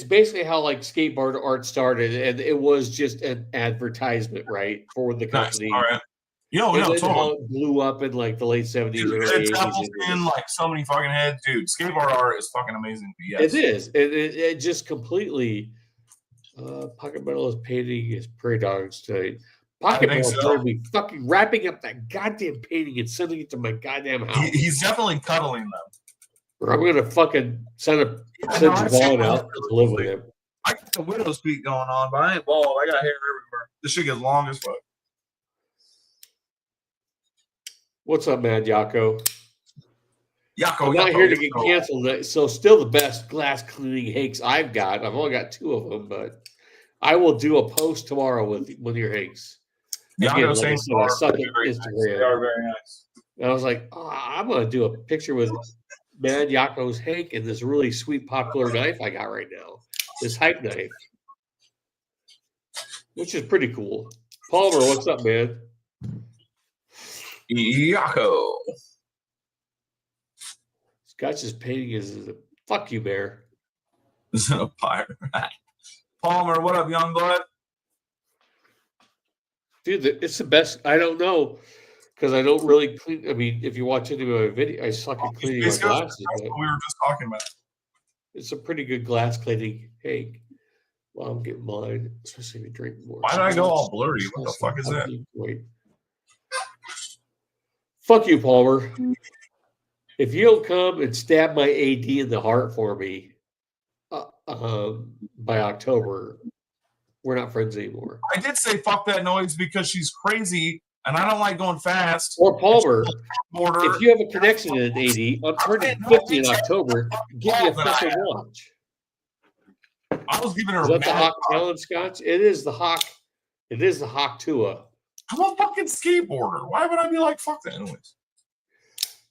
basically how like skateboard art started, and it was just an advertisement, right, for the company. Nice. All right. Totally. How it blew up in like the late 70s, early 80s. In like so many fucking heads, dude. Skateboard art is fucking amazing. Yes. It is. It just completely. Pocket Metal is painting his prairie dogs tonight. Pocket Metal is going to be fucking wrapping up that goddamn painting and sending it to my goddamn house. He's definitely cuddling them. Or I'm going to fucking send Javon out to live with him. I got the widow's peak going on, but I ain't bald. I got hair everywhere. This shit gets long as fuck. What's up, man, Yako? I'm not here to get canceled. So still the best glass cleaning hanks I've got. I've only got 2 of them, but I will do a post tomorrow with your hanks. Again, like I suck at Instagram. They are very nice. And I was like, I'm going to do a picture with Man Yako's hank and this really sweet popular knife I got right now. This hype knife. Which is pretty cool. Palmer, what's up, man? Yako. Scotch's painting is fuck you, Bear. This is a pirate. Palmer, what up, young blood? Dude, it's the best. I don't know because I don't really clean. I mean, if you watch any of my video, I suck at cleaning my glasses. That's what we were just talking about. It's a pretty good glass cleaning hank. Well, I'm getting mine, especially if you drink more. Why did I go all blurry? What the fuck is that? Wait. Fuck you, Palmer. If you don't come and stab my AD in the heart for me by October, we're not friends anymore. I did say fuck that noise because she's crazy and I don't like going fast. Or Palmer, if you have a connection in AD, I'm turning 50 in October. Give me a fucking watch. I was giving her is that the Hawk Talent Scotch? It is the Hawk. It is the Hawk Tua. I'm a fucking skateboarder. Why would I be like, fuck that anyways?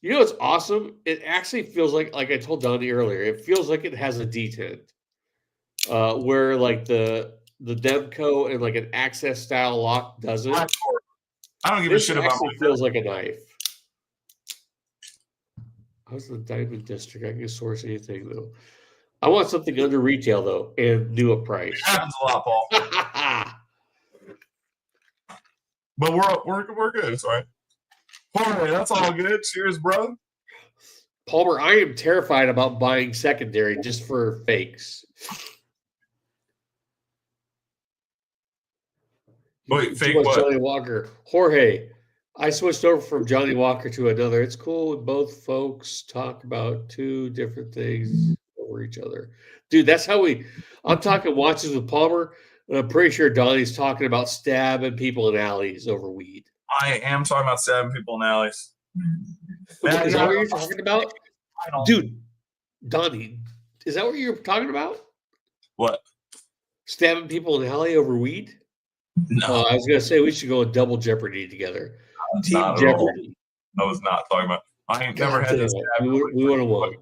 You know what's awesome? It actually feels like I told Donnie earlier, it feels like it has a detent. Where like the Demco and like an access style lock doesn't. I don't give a shit about it. Feels like a knife. How's the Diamond District? I can source anything though. I want something under retail though and new a price. It happens a lot, Paul. But we're good. It's all right. Palmer, that's all good. Cheers, bro. Palmer, I am terrified about buying secondary just for fakes. Wait, fake what? Johnny Walker. Jorge, I switched over from Johnny Walker to another. It's cool when both folks talk about two different things over each other. Dude, that's how I'm talking watches with Palmer, and I'm pretty sure Donnie's talking about stabbing people in alleys over weed. I am talking about stabbing people in alleys. Is that what you're talking about? Dude, Donnie, is that what you're talking about? What? Stabbing people in the alley over weed? No. I was going to say we should go in double Jeopardy together. Team Jeopardy. I was not talking about. I ain't never had this. We would have won.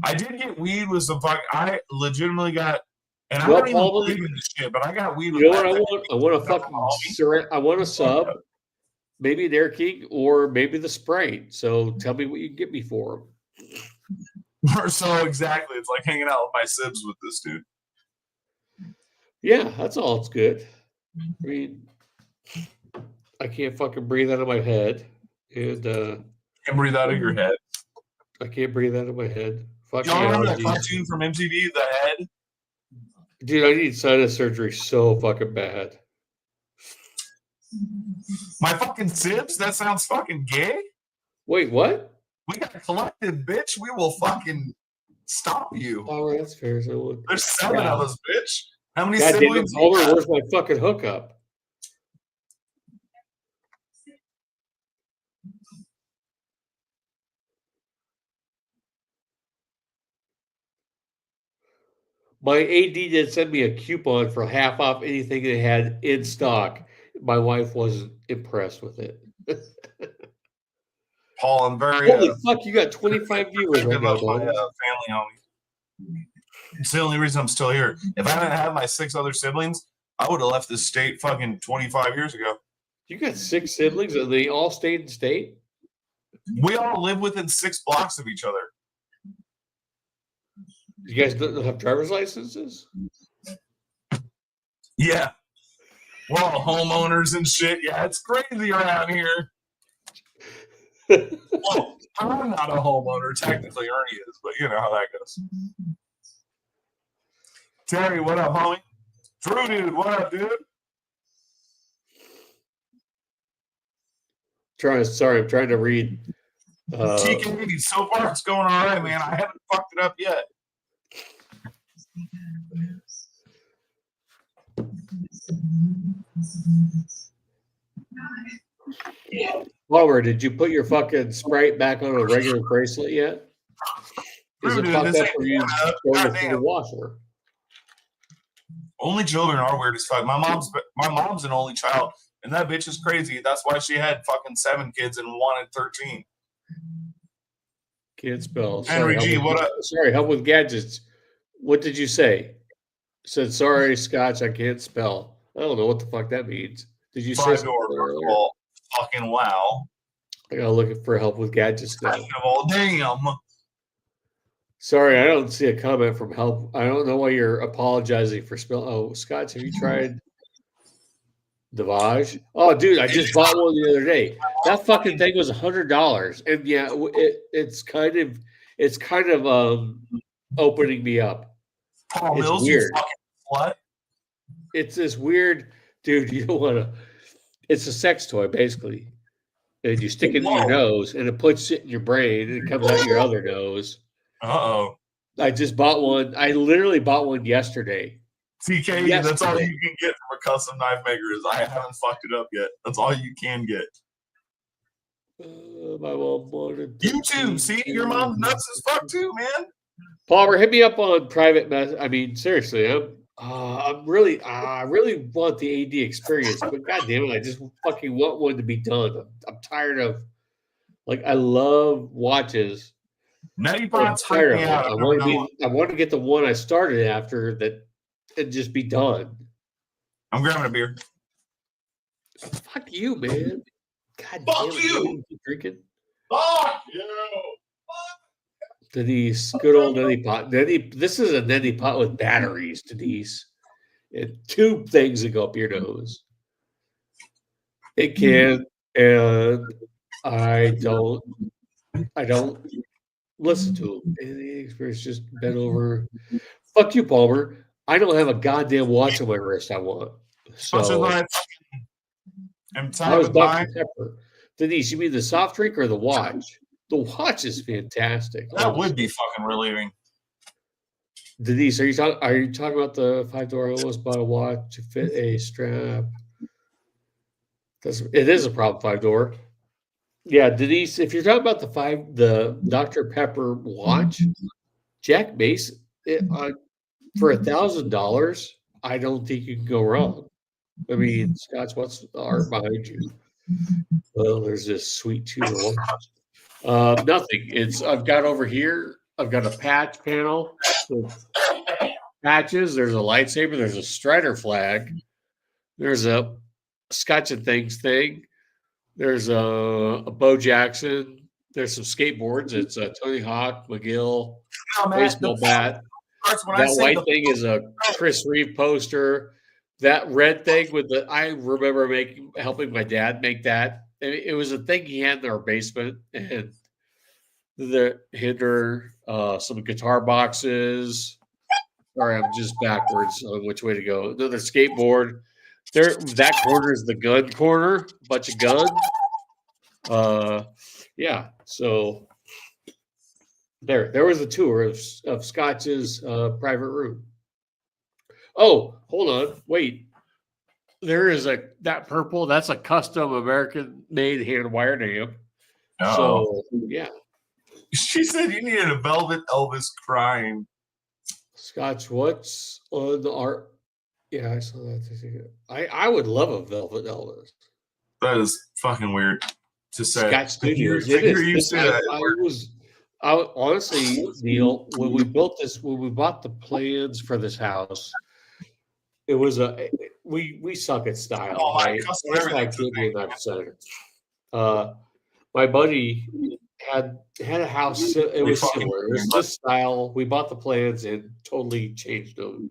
I did get weed with some fuck. I legitimately got, and I don't even believe in this shit, but I got weed with. You know what I want? I want a fucking I want a sub, maybe an Air King, or maybe the Sprite. So tell me what you can get me for them. So exactly, it's like hanging out with my sibs with this dude. Yeah, that's all. It's good. I mean, I can't fucking breathe out of my head, and can't breathe out of your head. I can't breathe out of my head. Fuck y'all remember that cartoon from MTV, The Head? Dude, I need sinus surgery so fucking bad. My fucking sibs? That sounds fucking gay. Wait, what? We got a collective, bitch. We will fucking stop you. Oh, that's fair. So there's 7 of us, bitch. How many God siblings? Damn it, where's my fucking hookup? My AD did send me a coupon for half off anything they had in stock. My wife wasn't impressed with it. Paul, I'm very. Holy fuck, you got 25 viewers right now, my family homie. It's the only reason I'm still here. If I didn't have my 6 other siblings, I would have left this state fucking 25 years ago. You got 6 siblings and they all stayed in state? We all live within 6 blocks of each other. You guys don't have driver's licenses? Yeah. We're all homeowners and shit. Yeah, it's crazy around here. Well, I'm not a homeowner. Technically, Ernie is, but you know how that goes. Terry, what up, homie? Drew, dude, what up, dude? Sorry, I'm trying to read. TK, so far it's going all right, man. I haven't fucked it up yet. Lower, did you put your fucking Sprite back on a regular bracelet yet? Is it fucked up for you to throw it through the washer? Only children are weird as fuck. My mom's an only child, and that bitch is crazy. That's why she had fucking 7 kids and wanted 13. Can't spell. Henry G, what up? Sorry, help with gadgets. What did you say? Said sorry, Scotch. I can't spell. I don't know what the fuck that means. Did you say something earlier? Fucking wow. I gotta look for help with gadgets now. Damn. Sorry, I don't see a comment from help. I don't know why you're apologizing for spelling. Oh, Scotch, have you tried Devage? Oh, dude, I just bought one the other day. That fucking thing was $100, and yeah, it's kind of opening me up. Paul It's Mills, weird. you fucking slut. It's this weird, dude. You don't want to. It's a sex toy, basically, and you stick it in your nose, and it puts it in your brain, and it comes out your other nose. Uh-oh. I just bought one. I literally bought one yesterday. TK, that's all you can get from a custom knife maker is I haven't fucked it up yet. That's all you can get. My mom wanted YouTube, see? Your mom's nuts as fuck too, man. Palmer, hit me up on private message. I mean, seriously, I really want the AD experience, but goddamn it, I just fucking want one to be done. I'm tired of, I love watches. Nutty Pot's hyping me out. I want to get the one I started after that and just be done. I'm grabbing a beer. Fuck you, man. God Fuck damn it, you. Keep drinking. Fuck you. Denise, good old neti pot. This is a neti pot with batteries, Denise. And 2 things that go up your nose. It can, and I don't listen to him. The experience just bent over. Fuck you, Palmer. I don't have a goddamn watch on my wrist I want. So I'm I tired was with Dr. mine. Pepper. Denise, you mean the soft drink or the watch? The watch is fantastic. That would honestly. be fucking relieving. Denise, are you talking about the 5-door? I almost bought a watch to fit a strap. It is a problem 5-door. Yeah, Denise, if you're talking about the Dr. Pepper watch, Jack Mason, for $1,000, I don't think you can go wrong. I mean, Scott's what's the art behind you? Well, there's this sweet tudor watch. Nothing. I've got over here. I've got a patch panel with patches. There's a lightsaber. There's a Strider flag. There's a Scotch and Things thing. There's a Bo Jackson. There's some skateboards. It's a Tony Hawk, McGill, No, man, baseball bat. when I That say white thing is a Chris Reeve poster. That red thing I remember helping my dad make that. It was a thing he had in our basement, and the hitter, some guitar boxes. Sorry, I'm just backwards on which way to go. Another skateboard. That corner is the gun corner. Bunch of guns. Yeah. So there was a tour of Scotch's private room. Oh, hold on, wait. There is that purple. That's a custom American-made hand-wired amp. So yeah, she said you needed a Velvet Elvis crying. Scotch, what's on the art? Yeah, I saw that. I would love a Velvet Elvis. That is fucking weird to say. Scotch Studios. To hear you say that. I honestly, Neil, when we bought the plans for this house, it was we suck at style. Oh, right? That's why I can't be an outsider. My buddy had a house. It was similar. It was this style. We bought the plans and totally changed them.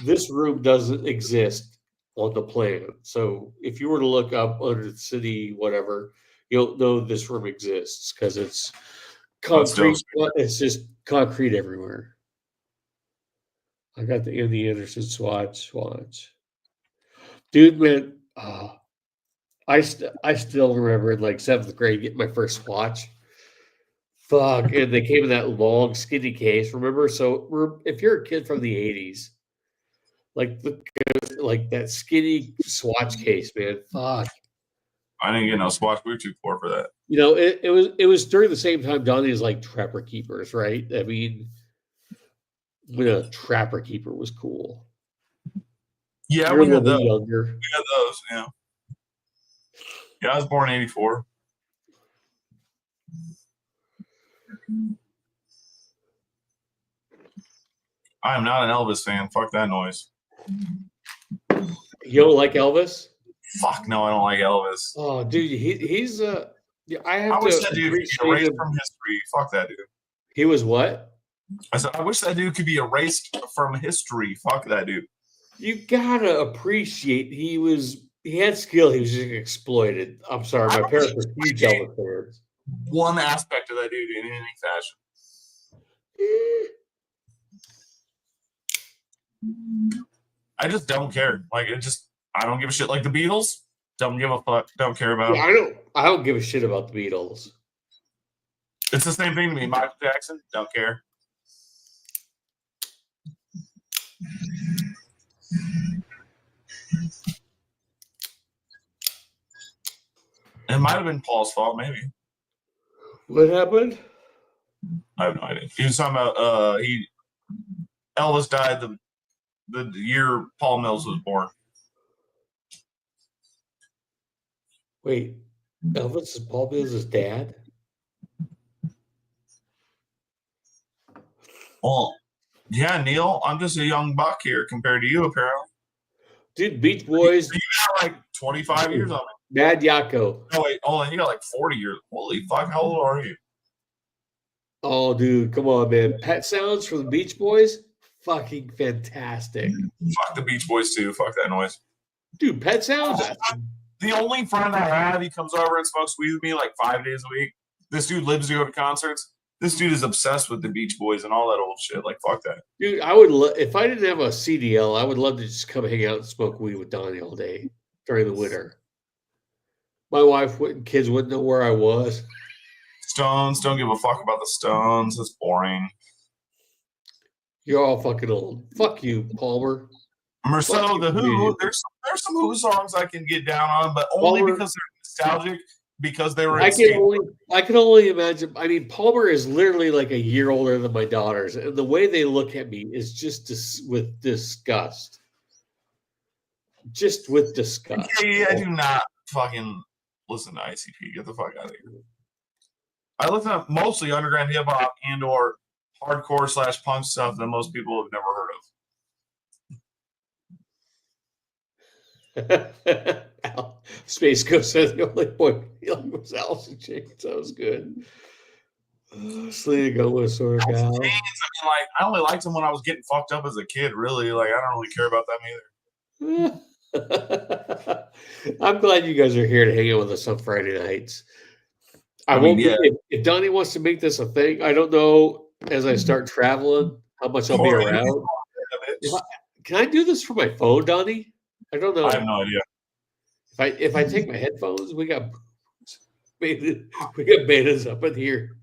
This room doesn't exist on the plan. So if you were to look up under the city, whatever, you'll know this room exists because it's concrete. It's just concrete everywhere. I got the Andy Anderson swatch. Dude, man, I still remember in like 7th grade getting my first watch. Fuck, and they came in that long, skinny case. Remember? So if you're a kid from the 80s, like that skinny Swatch case, man. Fuck. I didn't get no Swatch Bluetooth for that. You know, it was during the same time Donnie is like Trapper Keepers, right? I mean, when a Trapper Keeper was cool. Yeah, we had those. Younger. We had those, yeah. Yeah, I was born in 84. I am not an Elvis fan. Fuck that noise. You don't like Elvis? Fuck no, I don't like Elvis. Oh, dude, he's I wish that dude could be erased from history. Fuck that dude. He was what? I said I wish that dude could be erased from history. Fuck that dude. You gotta appreciate he had skill. He was just exploited. I'm sorry, my parents were huge Elvis fans. One aspect of that dude in any fashion. I just don't care. Like I don't give a shit. Like the Beatles, don't give a fuck. Don't care about. Yeah, I don't give a shit about the Beatles. It's the same thing to me. Michael Jackson, don't care. It might have been Paul's fault, maybe. What happened? I have no idea. He was talking about Elvis died the year Paul Mills was born. Wait, Elvis is Paul Mills' dad? Well, yeah, Neil, I'm just a young buck here compared to you, apparently. Dude, Beach Boys. You got like 25 years on me. Mad Yako. Oh, wait, hold on. You got like 40 years. Holy fuck, how old are you? Oh, dude, come on, man. Pet Sounds from the Beach Boys? Fucking fantastic. Fuck the Beach Boys, too. Fuck that noise. Dude, Pet Sounds? The only friend I have, he comes over and smokes weed with me like 5 days a week. This dude lives to go to concerts. This dude is obsessed with the Beach Boys and all that old shit. Like, fuck that. Dude, I would if I didn't have a CDL, I would love to just come hang out and smoke weed with Donnie all day during the winter. My wife wouldn't, kids wouldn't know where I was. Stones, don't give a fuck about the Stones. It's boring. You're all fucking old. Fuck you, Palmer. Marcel, the Who, there's some Who songs I can get down on, but only Palmer, because they're nostalgic, because they were I can only imagine. I mean, Palmer is literally like a year older than my daughters, and the way they look at me is just with disgust. Just with disgust. Yeah, I do not fucking listen to ICP. Get the fuck out of here. I listen to mostly underground hip hop and or hardcore / punk stuff that most people have never heard of. Space Ghost says the only boy he liked was Allison James. That was good. Selena Gomez sort of gal. I mean, like, I only liked him when I was getting fucked up as a kid, really. Like, I don't really care about them either. I'm glad you guys are here to hang out with us on Friday nights. I won't be, if Donnie wants to make this a thing, I don't know as I start traveling how much I'll be around. Can I do this from my phone, Donnie? I don't know. I have no idea. If I take my headphones, we got betas up in here.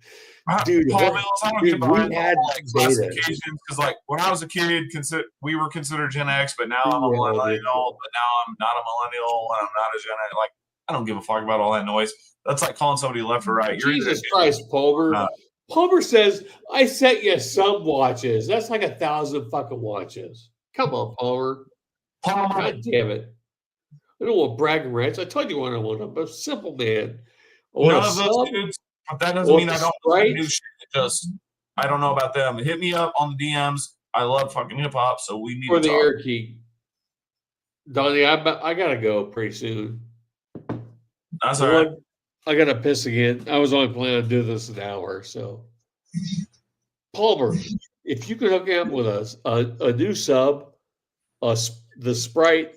Dude, Paul Mills, I don't give we had classifications because, like, when I was a kid, we were considered Gen X, but now I'm a millennial. But now I'm not a millennial, and I'm not a Gen X. Like, I don't give a fuck about all that noise. That's like calling somebody left or right. Jesus Christ, Palmer. Palmer says, I sent you some watches. That's like 1,000 fucking watches. Come on, Palmer. God damn it. I don't want bragging rights. I told you what I want. I'm a simple man. None of those dudes, but that doesn't mean I don't do shit. Just, I don't know about them. Hit me up on the DMs. I love fucking hip hop, so we need to talk. For the air key. Donnie, I got to go pretty soon. That's all right. I got to piss again. I was only planning on doing this an hour, so. Palmer, if you could hook up with us, a new sub, the Sprite,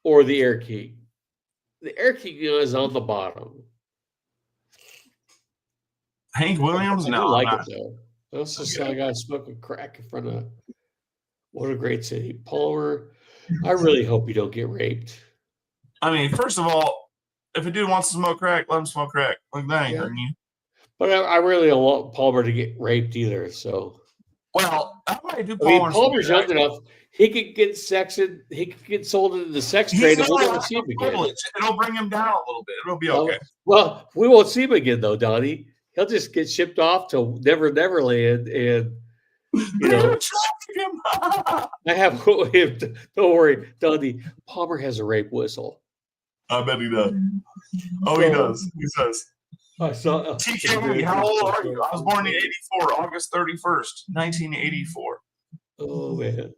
or the air key. The air key is on the bottom. Hank Williams? No, I like it though. I also saw a guy smoking crack in front of. What a great city, Palmer. I really hope you don't get raped. I mean, first of all, if a dude wants to smoke crack, let him smoke crack. Like that ain't hurting you. But I really don't want Palmer to get raped either. So, well, I might do. Palmer's young enough. He could get He could get sold into the sex trade, and we'll never see him again. It'll bring him down a little bit. It'll be okay. Well, we won't see him again though, Donnie. He'll just get shipped off to Neverland, and you know. I have. Don't worry, Donnie. Palmer has a rape whistle. I bet he does. Oh, he does. He says. I saw. TK, how old are you? I was born in '84, August 31st, 1984. Oh man.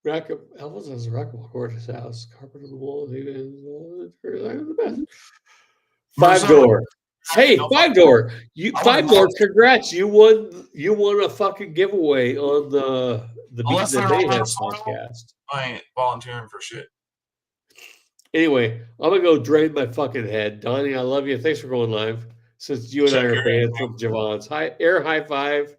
Elvis has a record at his house. Carpet on the wall. The best. 5-door. Hey, 5-door. 5-door. Congrats. You won a fucking giveaway on the Beat the Mayhem podcast. I ain't volunteering for shit. Anyway, I'm gonna go drain my fucking head. Donnie, I love you. Thanks for going live. Since you and I are banned from Javon's. Air high five.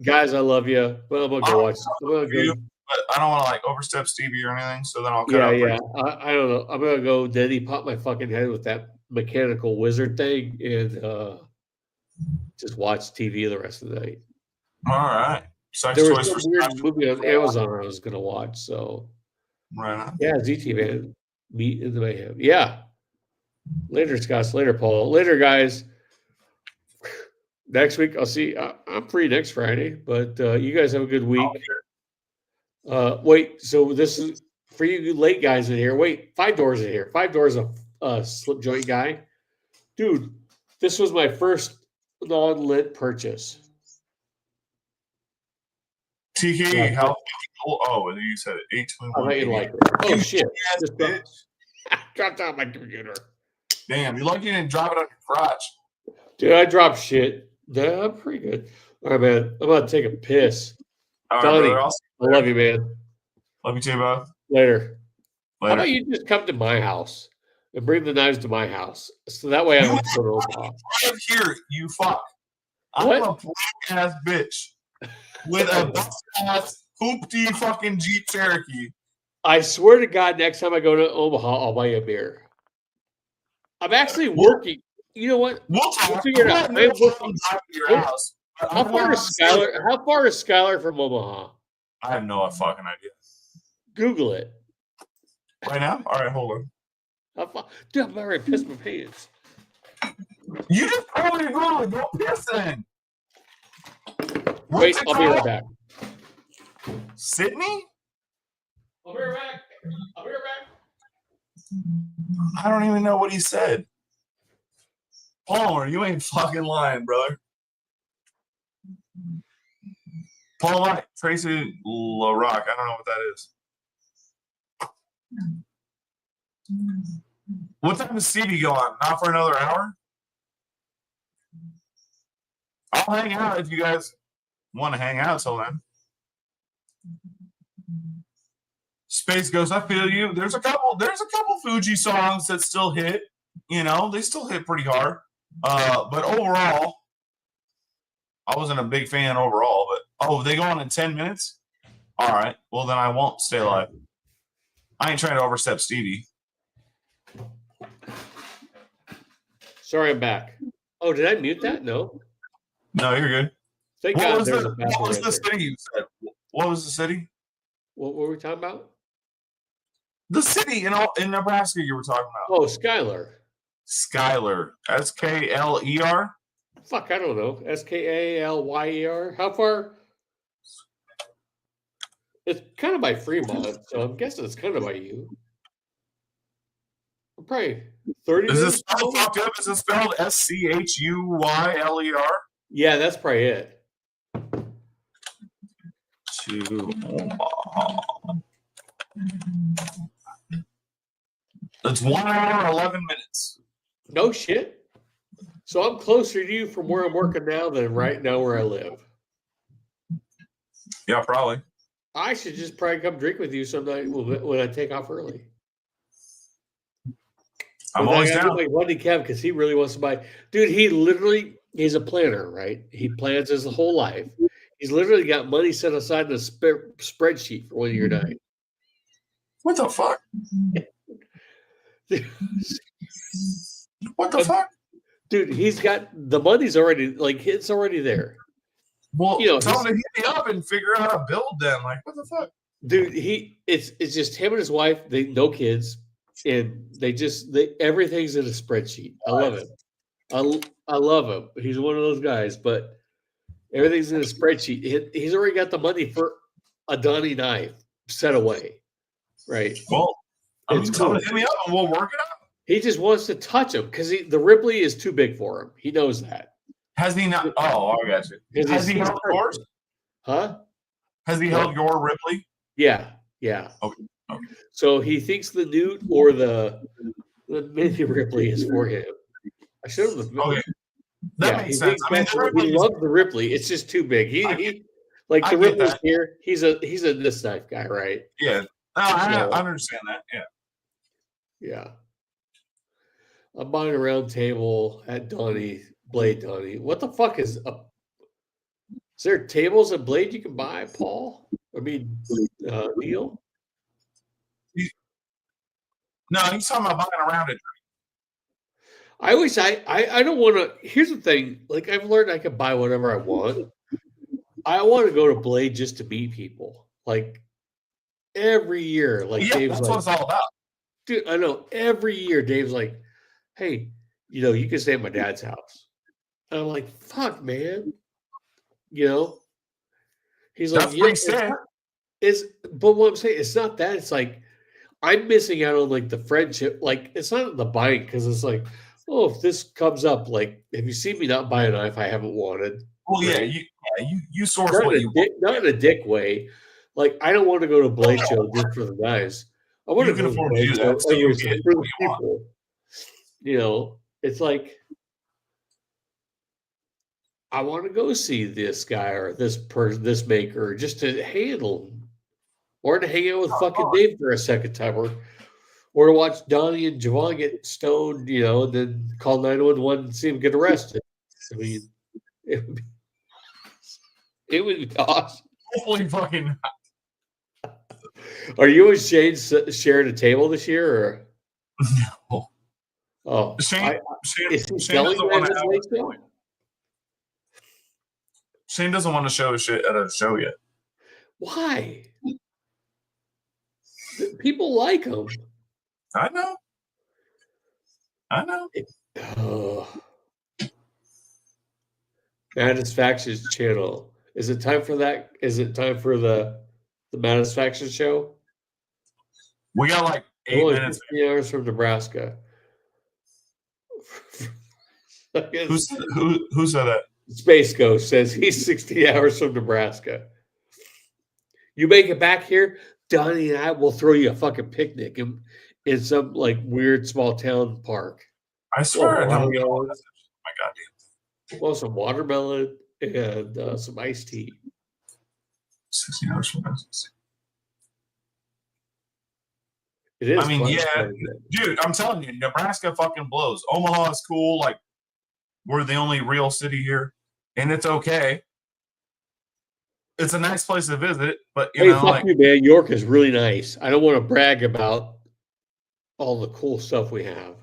Guys, I love you. But I'm gonna go watch. But I don't want to like overstep Stevie or anything, so then I'll cut out. Yeah. I don't know. I'm gonna go Denny pop my fucking head with that mechanical wizard thing and just watch TV the rest of the night. All right. There was a weird movie on Amazon I was gonna watch. So right on. Yeah, ZT man. Meet in the Mayhem. Yeah. Later, Scott. Later, Paul. Later, guys. Next week, I'll see. I'm free next Friday, but you guys have a good week. Wait, so this is for you late guys in here. Wait, 5-doors in here. 5-doors a slip joint guy. Dude, this was my first non-lit purchase. TK, how? Oh, you said it. 821. Oh shit! Dropped out my computer. Damn, you lucky you didn't drop it on your crotch. Dude, I dropped shit. Yeah, I'm pretty good. All right, man. I'm about to take a piss. All Donnie, right, I love you, man. Love you too, bud. Later. How about you just come to my house and bring the knives to my house? So that way I don't go to Omaha. Here, you fuck. I'm a black ass bitch with a bust-ass hoopty fucking Jeep Cherokee. I swear to God, next time I go to Omaha, I'll buy you a beer. I'm actually working. You know what? We'll talk. figure it out. I'm I'm not working. driving to your house. How far is Skylar? How far is Skylar from Omaha? I have no fucking idea. Google it. Right now? All right, hold on. How far? Dude, I'm already pissed my pants. You just told me to go. Go piss then. Wait, I'll be right back. Sydney? I'll be right back. I'll be right back. I don't even know what he said. Palmer, you ain't fucking lying, brother. Paul White, Tracy LaRock. I don't know what that is. What time does Stevie go on? Not for another hour? I'll hang out if you guys want to hang out till then. Space Ghost, I feel you. There's a couple Fuji songs that still hit. You know, they still hit pretty hard. But overall, I wasn't a big fan overall. But they go on in 10 minutes? All right. Well, then I won't stay alive. I ain't trying to overstep Stevie. Sorry, I'm back. Oh, did I mute that? No. No, you're good. Thank What God was there's the, a bathroom what was right the there. city you said? What was the city? What were we talking about? The city in Nebraska you were talking about. Oh, Skylar. Skylar. Skler. Fuck, I don't know. Skalyer. How far? It's kind of by Fremont, so I'm guessing it's kind of by you. Probably 30 Is minutes. this spelled fucked up? Is it spelled Schuyler? Yeah, that's probably it. To Omaha. It's 1 hour, 11 minutes. No shit. So I'm closer to you from where I'm working now than right now where I live. Yeah, probably. I should just probably come drink with you sometime when I take off early. I'm But always I gotta down. do my Monday Kev because he really wants to buy. Dude, he's a planner, right? He plans his whole life. He's literally got money set aside in a spreadsheet for when you're dying. What the fuck? What the fuck? Dude, he's got the money's already it's already there. Well, You know, tell him to hit me up and figure out how to build them. Like, what the fuck? Dude, it's just him and his wife. They no kids, and everything's in a spreadsheet. I love it. I love him. He's one of those guys, but everything's in a spreadsheet. He's already got the money for a Donnie knife set away, right? Well, It's tell him cool. to hit me up and we'll work it out. He just wants to touch him because the Ripley is too big for him. He knows that. Has he not? Oh, I got you. Has he held yours? Huh? Has he held your Ripley? Yeah. Okay. So he thinks the Newt or the mini Ripley is for him. I showed him the Okay. That makes sense. I mean, he loves the Ripley. It's just too big. The Ripley's here. He's a this knife guy, right? Yeah. I understand that. Yeah. Yeah. I'm buying a round table at Blade Donnie. What the fuck is up? Is there tables at Blade you can buy, Paul? I mean, Neil? No, he's talking about buying around it. I wish I don't want to. Here's the thing. Like, I've learned I can buy whatever I want. I want to go to Blade just to meet people. Like, every year. Like, Yeah, Dave's that's what it's all about. Dude, I know. Every year, Dave's like, hey, you can stay at my dad's house. And I'm like, fuck, man. He's like, That's pretty sad. But what I'm saying, it's not that. It's like, I'm missing out on, like, the friendship. Like, it's not the buying, because it's like, oh, if this comes up, like, have you seen me not buy a knife I haven't wanted? Well, right? you source what you want. Not in a dick way. Like, I don't want to go to Blade Show just for the knives. I want to go to Blade Show for the people. It's like, I want to go see this guy or this maker just to handle, or to hang out with fucking Dave for a second time, or to watch Donnie and Javon get stoned, and then call 911 and see him get arrested. I mean, it would be awesome. Hopefully, fucking. Are you and Shane sharing a table this year? Or? No. Oh, Shane is he Shane selling doesn't that want at to his have place it. now? Shane doesn't want to show his shit at a show yet. Why? People like him. I know. Oh. Satisfaction's channel. Is it time for that? Is it time for the Satisfaction show? We got like 8 Only minutes. 15 hours from Nebraska. Who said that? Space Ghost says he's 16 hours from Nebraska. You make it back here, Donnie and I will throw you a fucking picnic in some like weird small town park. I swear I don't get all watermelon. this. My goddamn. Well, some watermelon and some iced tea. 16 hours from Nebraska. It is. I mean, fun. yeah, dude, I'm telling you, Nebraska fucking blows. Omaha is cool. Like, we're the only real city here, and it's okay. It's a nice place to visit, but you Hey, know, fuck like, you, man. York is really nice. I don't want to brag about all the cool stuff we have.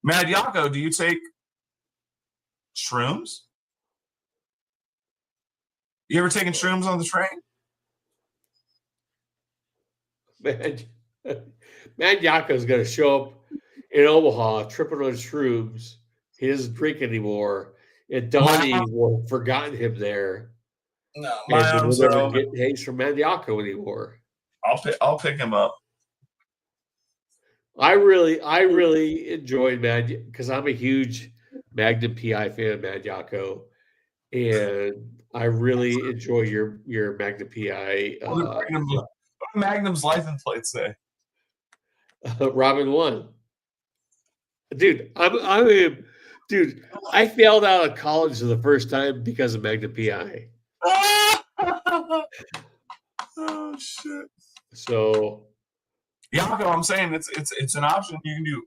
Mad Yako, do you take shrooms? You ever taken shrooms on the train? Man Yako's going to show up in Omaha tripping on shrooms. He doesn't drink anymore. And Donnie will have forgotten him there. No, And we'll never get Hayes from Man Yako anymore. I'll pick him up. I really enjoyed Mad because I'm a huge Magnum PI fan of Mad Yako, and I really enjoy your Magnum PI. What do Magnum's license plate say? Robin 1. Dude, dude, I failed out of college for the first time because of Magnum PI. Oh shit. So Yako, I'm saying it's an option. You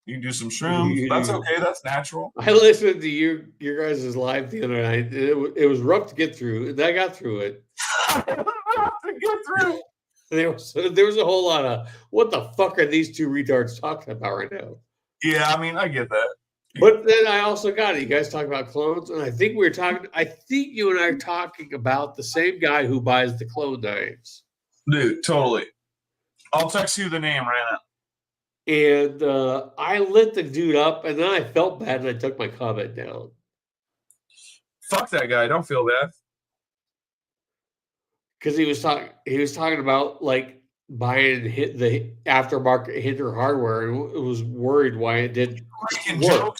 can do some shrooms. That's okay. That's natural. I listened to your guys' live the other night. It was rough to get through, and I got through it. There was a whole lot of what the fuck are these two retards talking about right now? Yeah, I mean, I get that. But then I also got it. You guys talk about clones, and I think you and I are talking about the same guy who buys the clone knives. Dude, totally. I'll text you the name right now. And I lit the dude up, and then I felt bad, and I took my comment down. Fuck that guy. Don't feel bad. Because he was talking about like buying the aftermarket Hinter hardware, and was worried why it didn't work.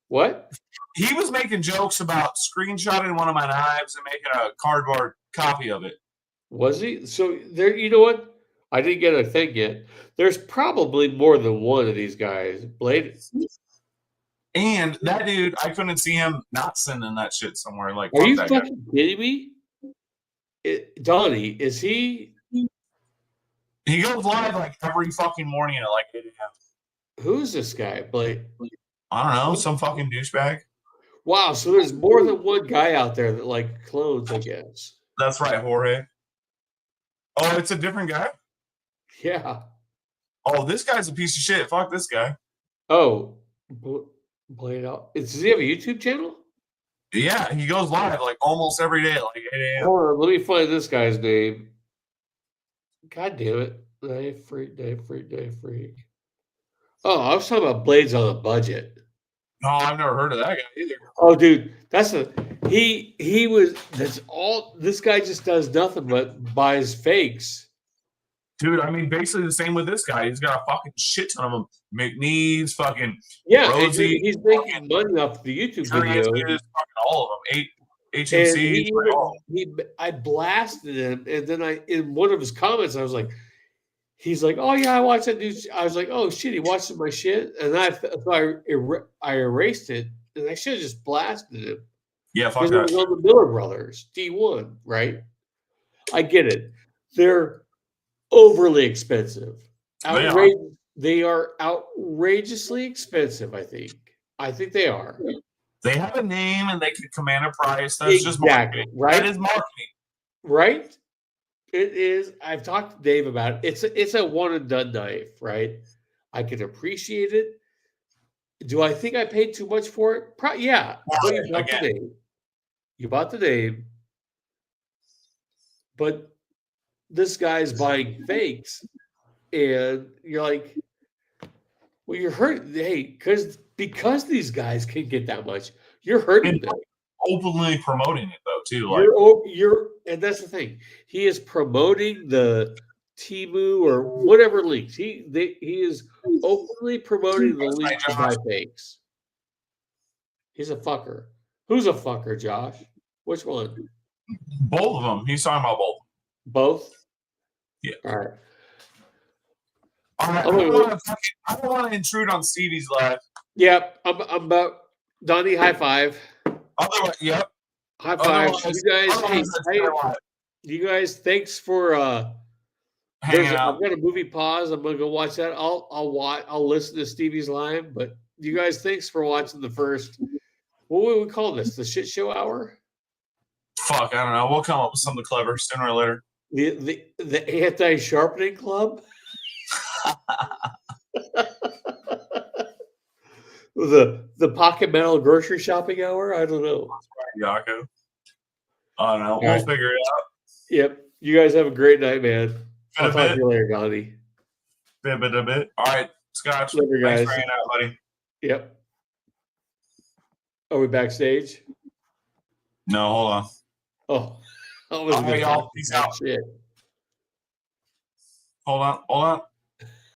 What? He was making jokes about screenshotting one of my knives and making a cardboard copy of it. Was he? So there, you know what? I didn't get a thing yet. There's probably more than one of these guys. Blade. And that dude, I couldn't see him not sending that shit somewhere. Like, are you fucking kidding me? Donnie, is he? He goes live like every fucking morning at like 8 a.m. Who's this guy? Blade. I don't know, some fucking douchebag. Wow, so there's more than one guy out there that like clones, I guess. That's right, Jorge. Oh, it's a different guy? Yeah. Oh, this guy's a piece of shit. Fuck this guy. Oh, Blade out. Does he have a YouTube channel? Yeah, he goes live like almost every day at like 8 a.m. Hold on, let me find this guy's name. God damn it. Dave Freak. Oh, I was talking about Blades on a Budget. No, I've never heard of that guy either. Oh, dude, this guy just does nothing but buys fakes. Dude, I mean, basically the same with this guy. He's got a fucking shit ton of them. McNeves, fucking Rosie. He's making money off the YouTube video. Fucking all of them. HMC. I blasted him, and then in one of his comments, I was like, he's like, "Oh yeah, I watched that dude." I was like, "Oh shit, he watched my shit," and I erased it, and I should have just blasted him. Yeah, fuck that. It was on the Miller Brothers, D1, right? I get it. They're overly expensive. They are outrageously expensive. I think they are. They have a name and they can command a price. That's just marketing, right? That is marketing, right? It is. I've talked to Dave about it. It's a one and done knife, right? I can appreciate it. Do I think I paid too much for it? Yeah. But you bought the name. You bought the name. But this guy's buying fakes. And you're like, well, you're hurting. Hey, because these guys can get that much, you're hurting them. Openly promoting it though, too. Like And that's the thing. He is promoting the Temu or whatever leaks. He is openly promoting the leak to buy fakes. He's a fucker. Who's a fucker, Josh? Which one? Both of them. He's talking about both. Both? Yeah. All right. I don't want to intrude on Stevie's life. Yep. I'm about Donnie, high five. Yep. High five. You guys, thanks for hanging out. I've got a movie pause. I'm gonna go watch that. I'll listen to Stevie's live, but you guys, thanks for watching the first. What would we call this? The shit show hour? Fuck, I don't know. We'll come up with something clever sooner or later. The anti-sharpening club? the pocket metal grocery shopping hour? I don't know. Yako. I don't know. We'll figure it out. Yep. You guys have a great night, man. I'll talk to you later, Gandhi. Bit. All right, Scotch. Later, guys. Thanks for hanging out, buddy. Yep. Are we backstage? No, hold on. Oh. All right, y'all. Peace out. Shit. Hold on.